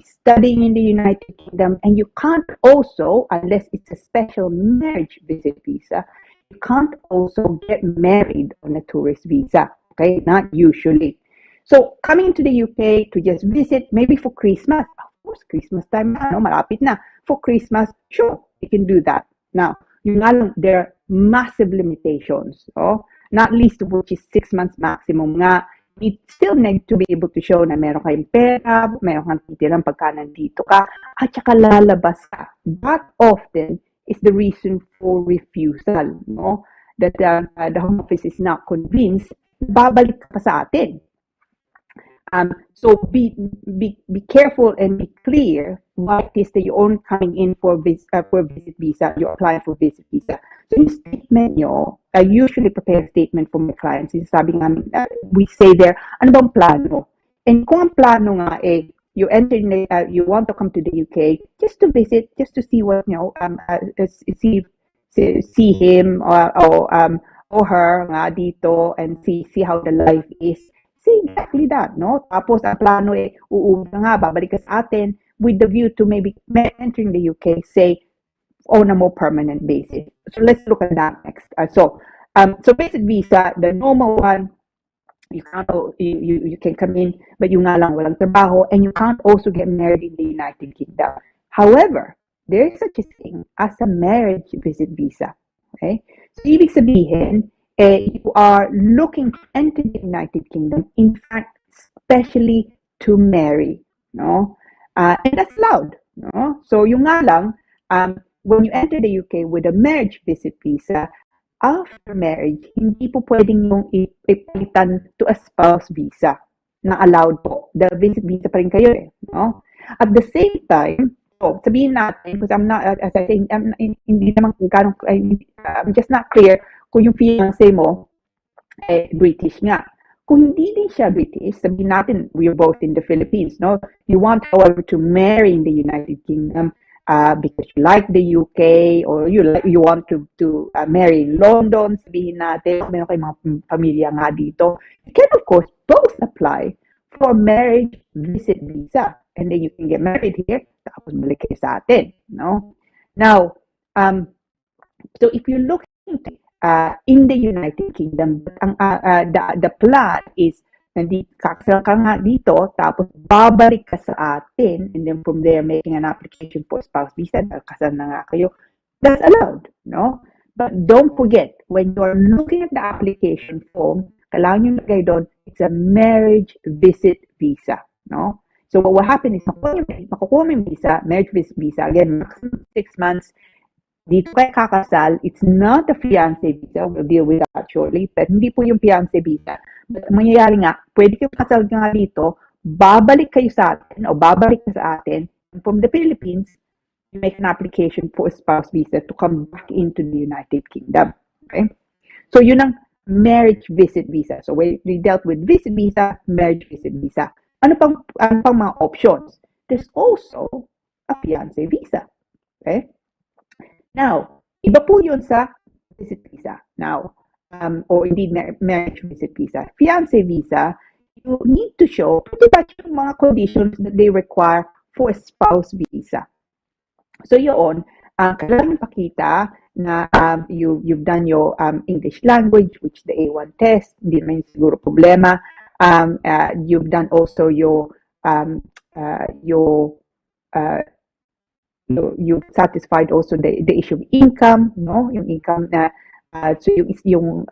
studying in the United Kingdom, and you can't also, unless it's a special marriage visit visa, you can't also get married on a tourist visa, okay? Not usually. So coming to the UK to just visit, maybe for Christmas, of course, Christmas time, malapit na. For Christmas, sure, you can do that. Now, there are massive limitations, not least of which is 6 months maximum nga. You still need to be able to show na meron kayong pera, meron kang titirang pagka nandito ka, at saka lalabas ka. That often is the reason for refusal, no? That the Home Office is not convinced, babalik ka pa sa atin. So be careful and be clear what it is that you're coming in for visit visa. You're applying for visit visa. So yung statement nyo, I usually prepare a statement for my clients. Sabi nga, we say there, ano bang plano? And kung ang plano nga you want to come to the UK just to visit, just to see what see him or her nga dito and see how the life is. See exactly that, no? Tapos ang plano uuwi ka nga, babalik ka sa atin with the view to maybe entering the UK, say, on a more permanent basis. So let's look at that next. So visit visa, the normal one, You can't, you can come in, but yung nga lang walang trabaho, and you can't also get married in the United Kingdom. However, there is such a thing as a marriage visit visa. Okay? So, ibig sabihin, you are looking to enter the United Kingdom, in fact, especially to marry. No? And that's allowed. No? So, yung nga lang, when you enter the UK with a marriage visit visa, after marriage, hindi po pwedeng yung ipalitan to a spouse visa na allowed po. The visit visa pa rin kayo eh. No? At the same time, so sabihin natin, because I'm not, as I think, hindi naman ganun, I'm just not clear kung yung fiancé mo British nga. Kung hindi din siya British, sabihin natin, we're both in the Philippines, no? You want, however, to marry in the United Kingdom, because you like the UK, or you want to marry in London, sabihin natin, meron kayong mga pamilya nga dito, you can of course both apply for marriage visit visa, and then you can get married here, tapos balik kayo sa atin, no? Now, so if you look into in the United Kingdom, the plan is kakasal ka nga dito, tapos babalik ka sa atin, and then from there, making an application for spouse visa, kasal na nga kayo, that's allowed, no? But don't forget, when you're looking at the application form, kailangan nyo lagay doon, it's a marriage visit visa, no? So what will happen is, makukuha mo yung visa, marriage visit visa, again, maximum 6 months, dito kayo kakasal, it's not a fiancé visa, we'll deal with that shortly, pero hindi po yung fiancé visa. But mangyayari nga, pwede kayo kasal nga dito, babalik kayo sa atin, o babalik ka sa atin, and from the Philippines, you make an application for a spouse visa to come back into the United Kingdom. Okay? So yun ang marriage visit visa. So we dealt with visit visa, marriage visit visa. Ano pang mga options? There's also a fiancé visa. Okay? Now, iba po yun sa visit visa. Now, or indeed marriage visit visa. Fiancé visa, you need to show pretty much yung mga conditions that they require for a spouse visa. So yun, kailangan pakita na you've done your English language, which the A1 test, hindi naman siguro problema. You've done also you've satisfied also the issue of income, no? Yung income na so yung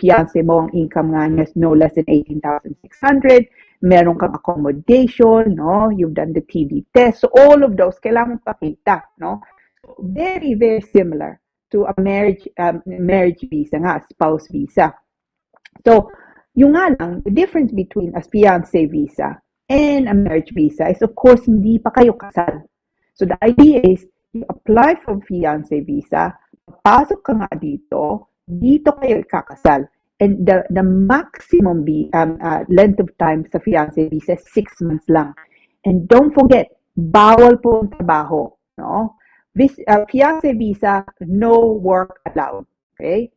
fiancé mo, ang income nga niya is no less than 18,600. Meron kang accommodation, no? You've done the TB test. So all of those kailangan pakita, no? Very, very similar to a marriage visa nga, spouse visa. So yung nga lang, the difference between a fiancé visa and a marriage visa is of course hindi pa kayo kasal. So the idea is, you apply for fiancé visa, pasok ka nga dito kayo ikakasal. And the maximum length of time sa fiancé visa is 6 months lang. And don't forget, bawal po ang trabaho. No? Fiancé visa, no work allowed. Okay?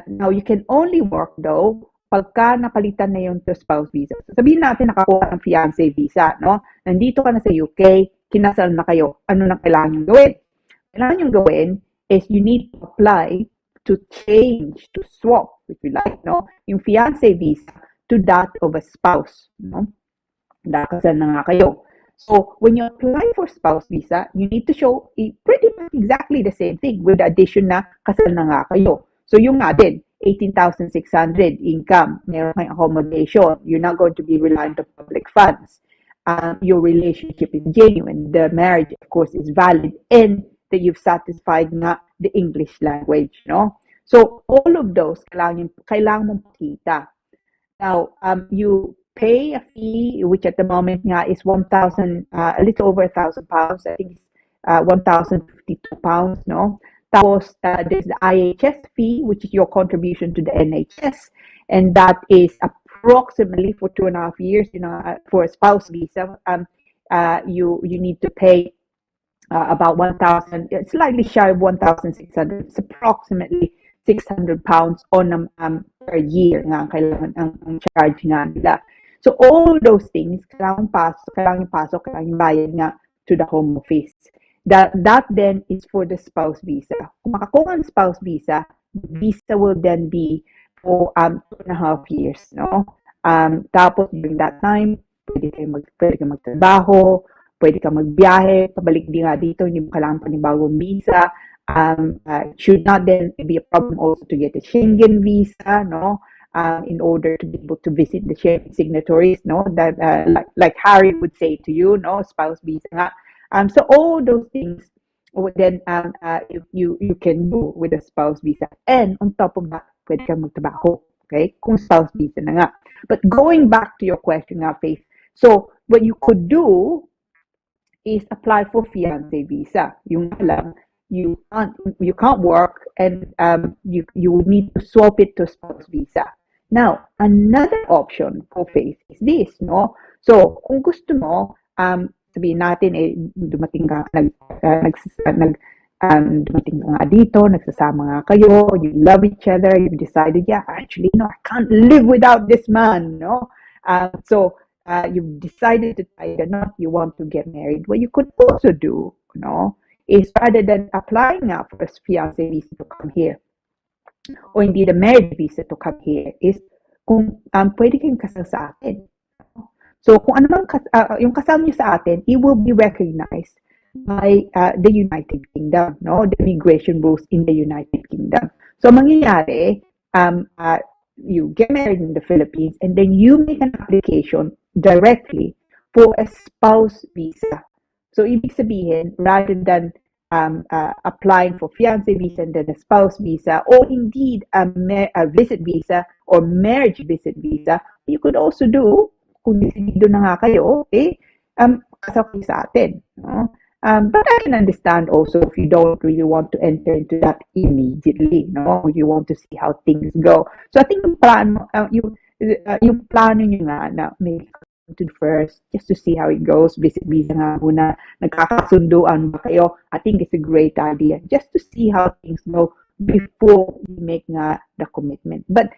Now, you can only work though, pagka napalitan na yung spouse visa. So, sabihin natin nakakuha ng fiancé visa. No? Nandito ka na sa UK, kinasal na kayo, ano nang kailangan nyo gawin? Kailangan nyo gawin is you need to apply to change, to swap, if you like, no? Yung fiancé visa to that of a spouse, no? Nakasal na nga kayo. So, when you apply for spouse visa, you need to show pretty much exactly the same thing with the addition na kasal na nga kayo. So, yung nga din, 18,600 income, meron kayong accommodation, you're not going to be reliant on public funds. Your relationship is genuine, the marriage, of course, is valid, and that you've satisfied nga the English language, no? So, all of those, kailangan mong pakita. Now, you pay a fee, which at the moment nga is 1,000, a little over 1,000 pounds, I think it's 1,052 pounds, no? Tapos, there's the IHS fee, which is your contribution to the NHS, and that is approximately for 2.5 years, for a spouse visa, you need to pay about 1,000, slightly shy of 1,600. It's approximately 600 pounds on per year nga kailangan ang charge nga nila. So all those things, kailangan pasok, kailangan bayad nga to the Home Office. That then is for the spouse visa. Kung makakuha ng spouse visa, the visa will then be for 2.5 years, no? Tapos during that time, pwede kang magtrabaho, pwede kang magbiyahe, pabalik din nga dito, hindi mo kailangan panibagong visa. Should not then be a problem also to get a Schengen visa, no? In order to be able to visit the Schengen signatories, no? That like Harry would say to you, no? Spouse visa nga. So all those things then you can do with a spouse visa. And on top of that, pwede kang magtrabaho. Okay? Kung spouse visa na nga. But going back to your question nga, Faith. So, what you could do is apply for fiancé visa. Yung lang, you can't work and you would need to swap it to spouse visa. Now, another option for Faith is this, no? So, kung gusto mo, sabihin natin, dumating ka, dumating ka nga dito, nagsasama nga kayo, you love each other, you decided, yeah, actually, no, I can't live without this man, no? So, you've decided to tie the knot, you want to get married. What you could also do, no, is rather than applying now for a fiancé visa to come here, or indeed a marriage visa to come here, is kung pwede kayong kasal sa atin. So, kung ano mang yung kasal niyo sa atin, it will be recognized by the United Kingdom, no? The immigration rules in the United Kingdom. So, mangyayari, you get married in the Philippines and then you make an application directly for a spouse visa. So, ibig sabihin, rather than applying for fiancé visa and then a spouse visa, or indeed a visit visa or marriage visit visa, you could also do, kung decidido na nga kayo, kasal kayo sa atin. No? But I can understand also if you don't really want to enter into that immediately, no? You want to see how things go. So I think yung plano nyo nga na maybe to first, just to see how it goes, visit visa nga muna, nagkakasunduan ba kayo, I think it's a great idea, just to see how things go before you make nga the commitment. But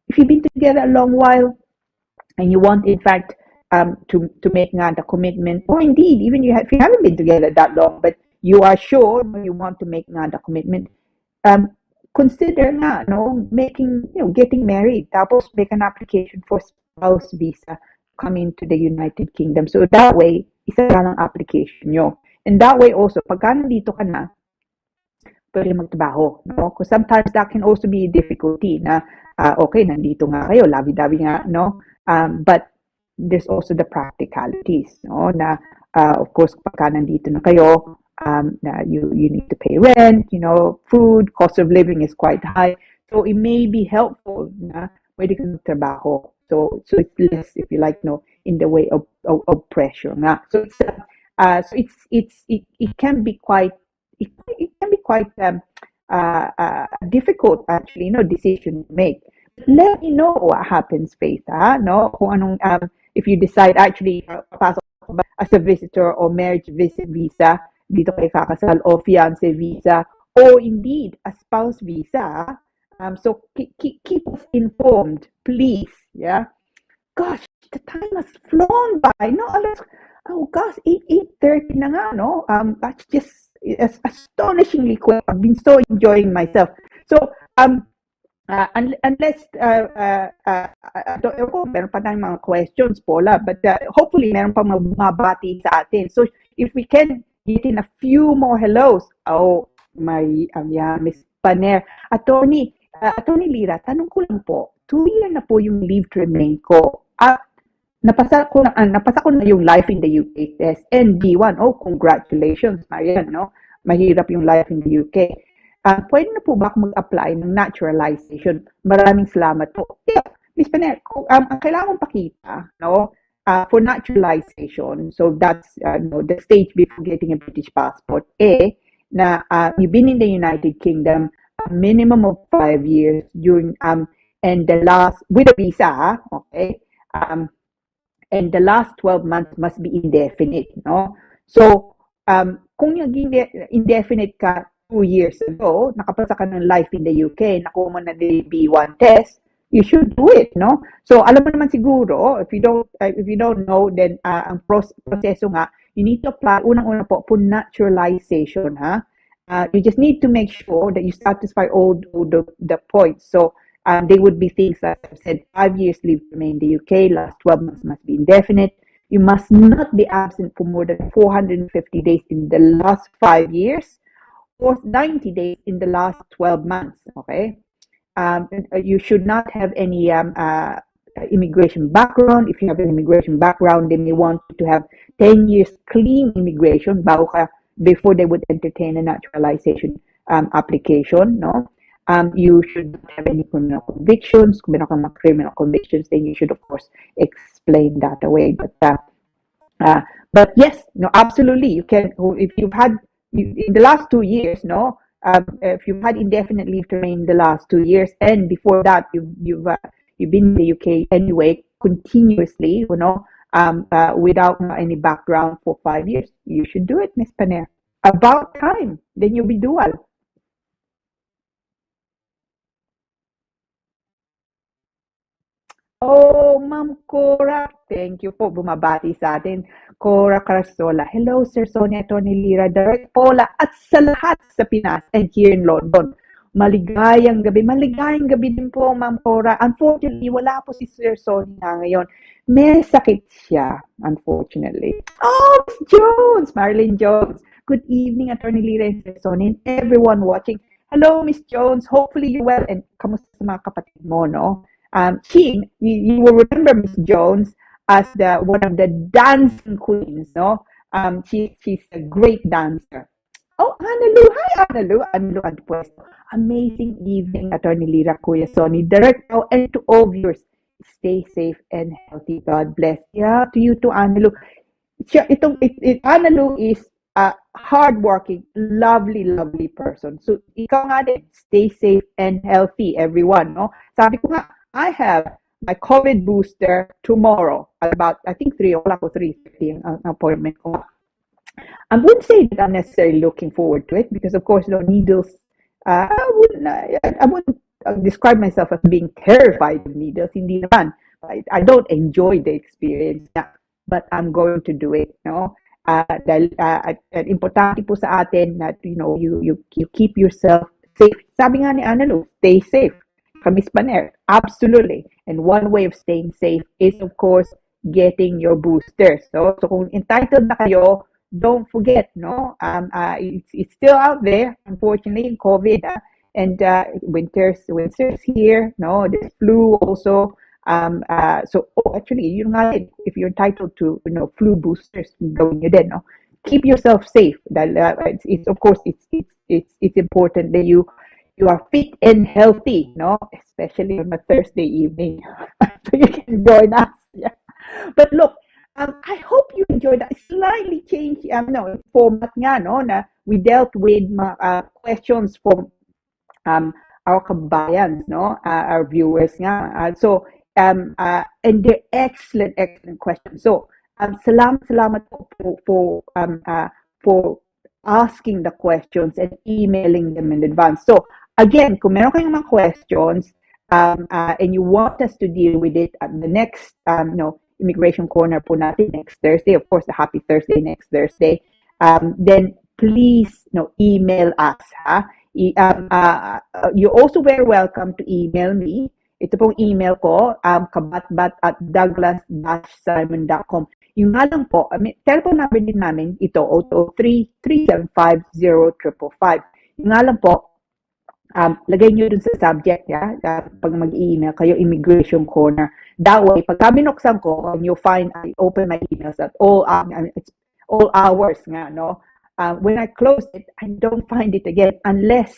if you've been together a long while, and you want, in fact, to make nga the commitment, or indeed, even if you haven't been together that long, but you are sure you want to make nga the commitment, consider nga, no, getting married, tapos make an application for spouse visa coming to the United Kingdom. So that way, isa lang ang application nyo. And that way also, pagka nandito ka na, pwede magtrabaho, no? Because sometimes that can also be a difficulty na, okay, nandito nga kayo, labi-dabi nga, no? But there's also the practicalities, no? Na of course, pagka nandito na kayo, na you need to pay rent, food, cost of living is quite high. So it may be helpful na pwede kang trabaho. So it's less, if you like, in the way of pressure nga. So it can be quite difficult actually, decision to make. Let me know what happens, Faith, no? Kung anong, if you decide actually, papasok ba as a visitor or marriage visit visa, dito kayo kakasal, o fiancé visa, or indeed, a spouse visa. So keep us informed, please, yeah? Gosh, the time has flown by, no? Oh gosh, 8:30 na nga, no? That's just astonishingly quick. I've been so enjoying myself. So, unless meron pa tayong mga questions, Paula, but hopefully meron pa mabati sa atin. So if we can get in a few more hellos. Miss Paner. Attorney Lira, tanong ko lang po, 2 years na po yung leave to remain ko. Napasa ko na yung life in the UK test and B1. Oh, congratulations, Marian, no? Mahirap yung life in the UK. Pwede na po ba ako mag-apply ng naturalization? Maraming salamat po. Yeah, Ms. Paner, ang kailangan pakita, no, for naturalization, so that's the stage before getting a British passport, na you've been in the United Kingdom a minimum of 5 years during and the last with a visa, okay, and the last 12 months must be indefinite, no? So kung yung indefinite ka 2 years ago, nakapasa ka ng life in the UK, nakuha mo na the B1 test, you should do it, no? So alam mo naman siguro, if you don't know, then ang proseso nga, you need to apply unang-una po for naturalization, ha? You just need to make sure that you satisfy all the points. So They would be things like I've said, 5 years leave to remain in the UK, last 12 months must be indefinite. You must not be absent for more than 450 days in the last 5 years or 90 days in the last 12 months. Okay. You should not have any immigration background. If you have an immigration background, they may want you to have 10 years clean immigration before they would entertain a naturalization application. No, you should not have any criminal convictions. Kung meron kang mga criminal convictions, then you should of course explain that away. But yes, no, absolutely, you can. If you've had in the last 2 years, no, if you've had indefinite leave to remain in the last 2 years, and before that you've been in the UK anyway continuously, without any background for 5 years, you should do it, Miss Paner. About time, then you'll be dual. Oh, Ma'am Cora, thank you po. Bumabati sa atin. Cora Carasola. Hello, Sir Sonny, Attorney Lira, Direct Paula, at sa lahat sa Pinas and here in London. Maligayang gabi. Maligayang gabi din po, Ma'am Cora. Unfortunately, wala po si Sir Sonny na ngayon. May sakit siya, unfortunately. Oh, Miss Jones! Marilyn Jones. Good evening, Attorney Lira and Sir Sonny, and everyone watching. Hello, Miss Jones. Hopefully you're well. And kamusta sa mga kapatid mo, no? You will remember Miss Jones as one of the dancing queens, no? She's a great dancer. Oh, Analu, hi Analu, Analu Anpuesto. Amazing evening, Attorney Lira, Kuya Sonny, Direct now, and to all viewers. Stay safe and healthy. God bless. Yeah, to you too, Analu. Analu is a hardworking, lovely, lovely person. So, ikaw nga din, stay safe and healthy, everyone, no? Sabi ko nga, I have my COVID booster tomorrow at about, I think, 3 o'clock or 3:50 ang appointment ko. I wouldn't say that I'm necessarily looking forward to it because, of course, needles, I wouldn't describe myself as being terrified of needles. Hindi naman. I don't enjoy the experience, but I'm going to do it, no? Dahil importante po sa atin that, you keep yourself safe. Sabi nga ni Analu, stay safe. Miss Paner, absolutely. And one way of staying safe is, of course, getting your booster. So kung entitled na kayo, don't forget, no? It's still out there, unfortunately, COVID, and winter's here, no? There's flu also. Actually, if you're entitled to, flu boosters, gawin nyo din, no? Keep yourself safe. It's of course, it's important that you are fit and healthy, no? Especially on a Thursday evening. So you can join us. Yeah. But look, I hope you enjoyed that. Slightly changed, format nga, no? Na we dealt with questions from our kabayans, no? Our viewers nga. And they're excellent questions. So, salamat for asking the questions and emailing them in advance. So, again, kung meron kayong mga questions and you want us to deal with it at the next Immigration Corner po natin next Thursday, of course, the Happy Thursday next Thursday, then please email us. You're also very welcome to email me. Ito pong email ko, cabatbat@douglas-simon.com. Yung nga lang po, telephone number din namin, ito, 003-375-0555. Yung nga lang po, lagay nyo dun sa subject, pag mag-email kayo, Immigration Corner. That way, pag binuksan ko, you'll find, I open my emails at all hours nga, no? When I close it, I don't find it again unless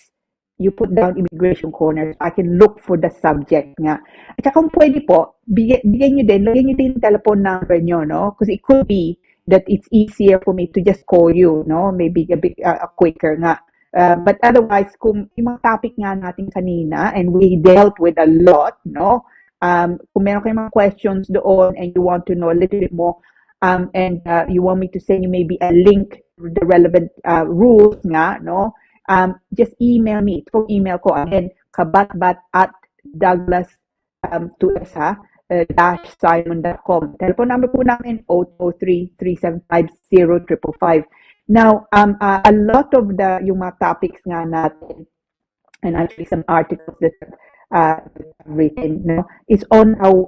you put down Immigration Corner. I can look for the subject nga. At saka kung pwede po, lagyan nyo din yung telephone number nyo, no? Because it could be that it's easier for me to just call you, no? Maybe a bit quicker nga. But otherwise, kung yung mga topic nga natin kanina, and we dealt with a lot, no? Kung meron kayong mga questions doon and you want to know a little bit more, and you want me to send you maybe a link to the relevant rules nga, no? Just email me. Itong email ko again, cabatbat@douglas simon.com. Telephone number po namin 003-375-0555. Now, a lot of yung mga topics nga natin, and actually some articles that written, no? It's on our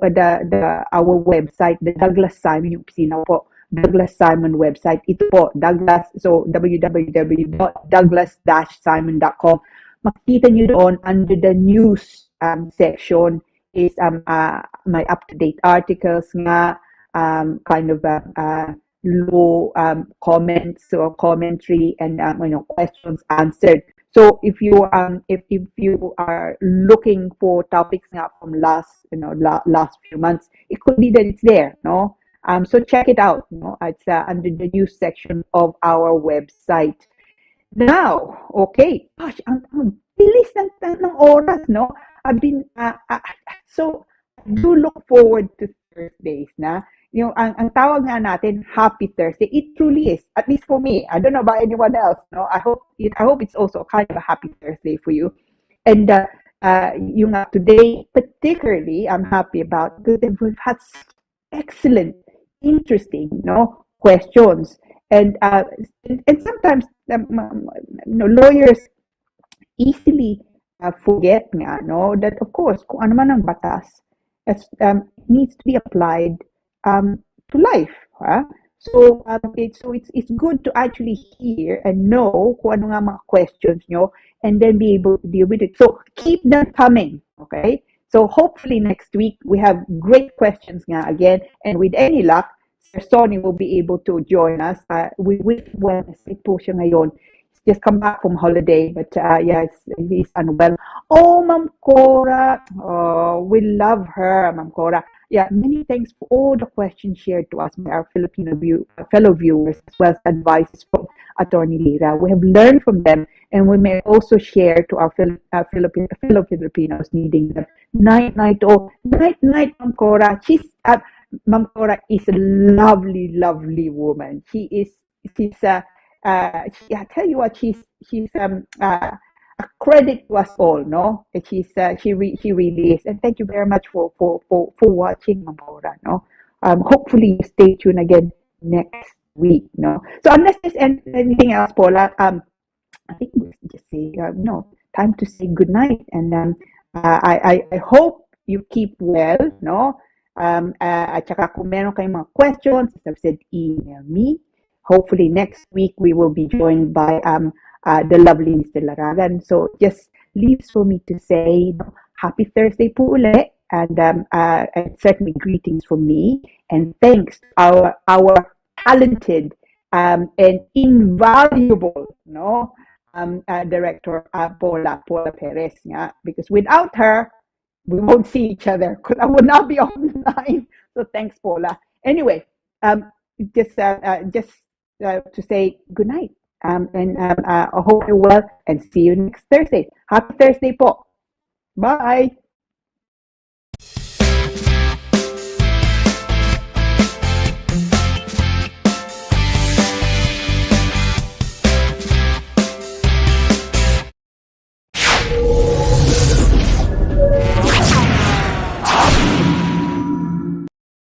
website, the Douglas Simon, yung opisina po, Douglas Simon website. Ito po, Douglas, so www.douglas-simon.com. Makikita nyo doon under the news section is my up-to-date articles nga, kind of low comments or commentary and questions answered. So if you are looking for topics nga from last few months, it could be that it's there, no? So check it out, no? It's under the news section of our website. Now, okay, gosh, ang bilis ng oras, no? I've been so I do look forward to Thursdays na. Ang tawag nga natin Happy Thursday. It truly is, at least for me. I don't know about anyone else, no? I hope it's also kind of a Happy Thursday for you. And today particularly I'm happy about because we've had excellent, interesting, questions. And sometimes lawyers easily forget nga, no, that of course kung ano man ang batas needs to be applied to life. So it's good to actually hear and know kung ano nga mga questions nyo and then be able to deal with it. So keep them coming, okay? So hopefully next week we have great questions nga again, and with any luck, Sir Sonny will be able to join us. We wish sick po siya ngayon. He's just come back from holiday, but yes, he's unwell. Oh, Ma'am Cora, we love her, Ma'am Cora. Yeah, many thanks for all the questions shared to us by our fellow viewers, as well as advice from Attorney Lira. We have learned from them, and we may also share to our fellow Filipinos needing them. Night, Ma'am Cora. Ma'am Cora is a lovely, lovely woman. I tell you what, she's a credit to us all, no? She really is. And thank you very much for watching, Ma'am Cora, no? Hopefully you stay tuned again next week, no? So unless there's anything else, Paula, I think we just say time to say good night. And I hope you keep well, no? At saka kung meron kayong mga questions, as I've said, email me. Hopefully next week we will be joined by the lovely Mr. Laragan. So just leaves for me to say Happy Thursday po uli, and certainly greetings from me, and thanks to our talented and invaluable director Paula Perez nga, because without her we won't see each other because I would not be online. So thanks, Paula. Anyway, just to say good night. And I hope you're well and see you next Thursday. Happy Thursday po. Bye.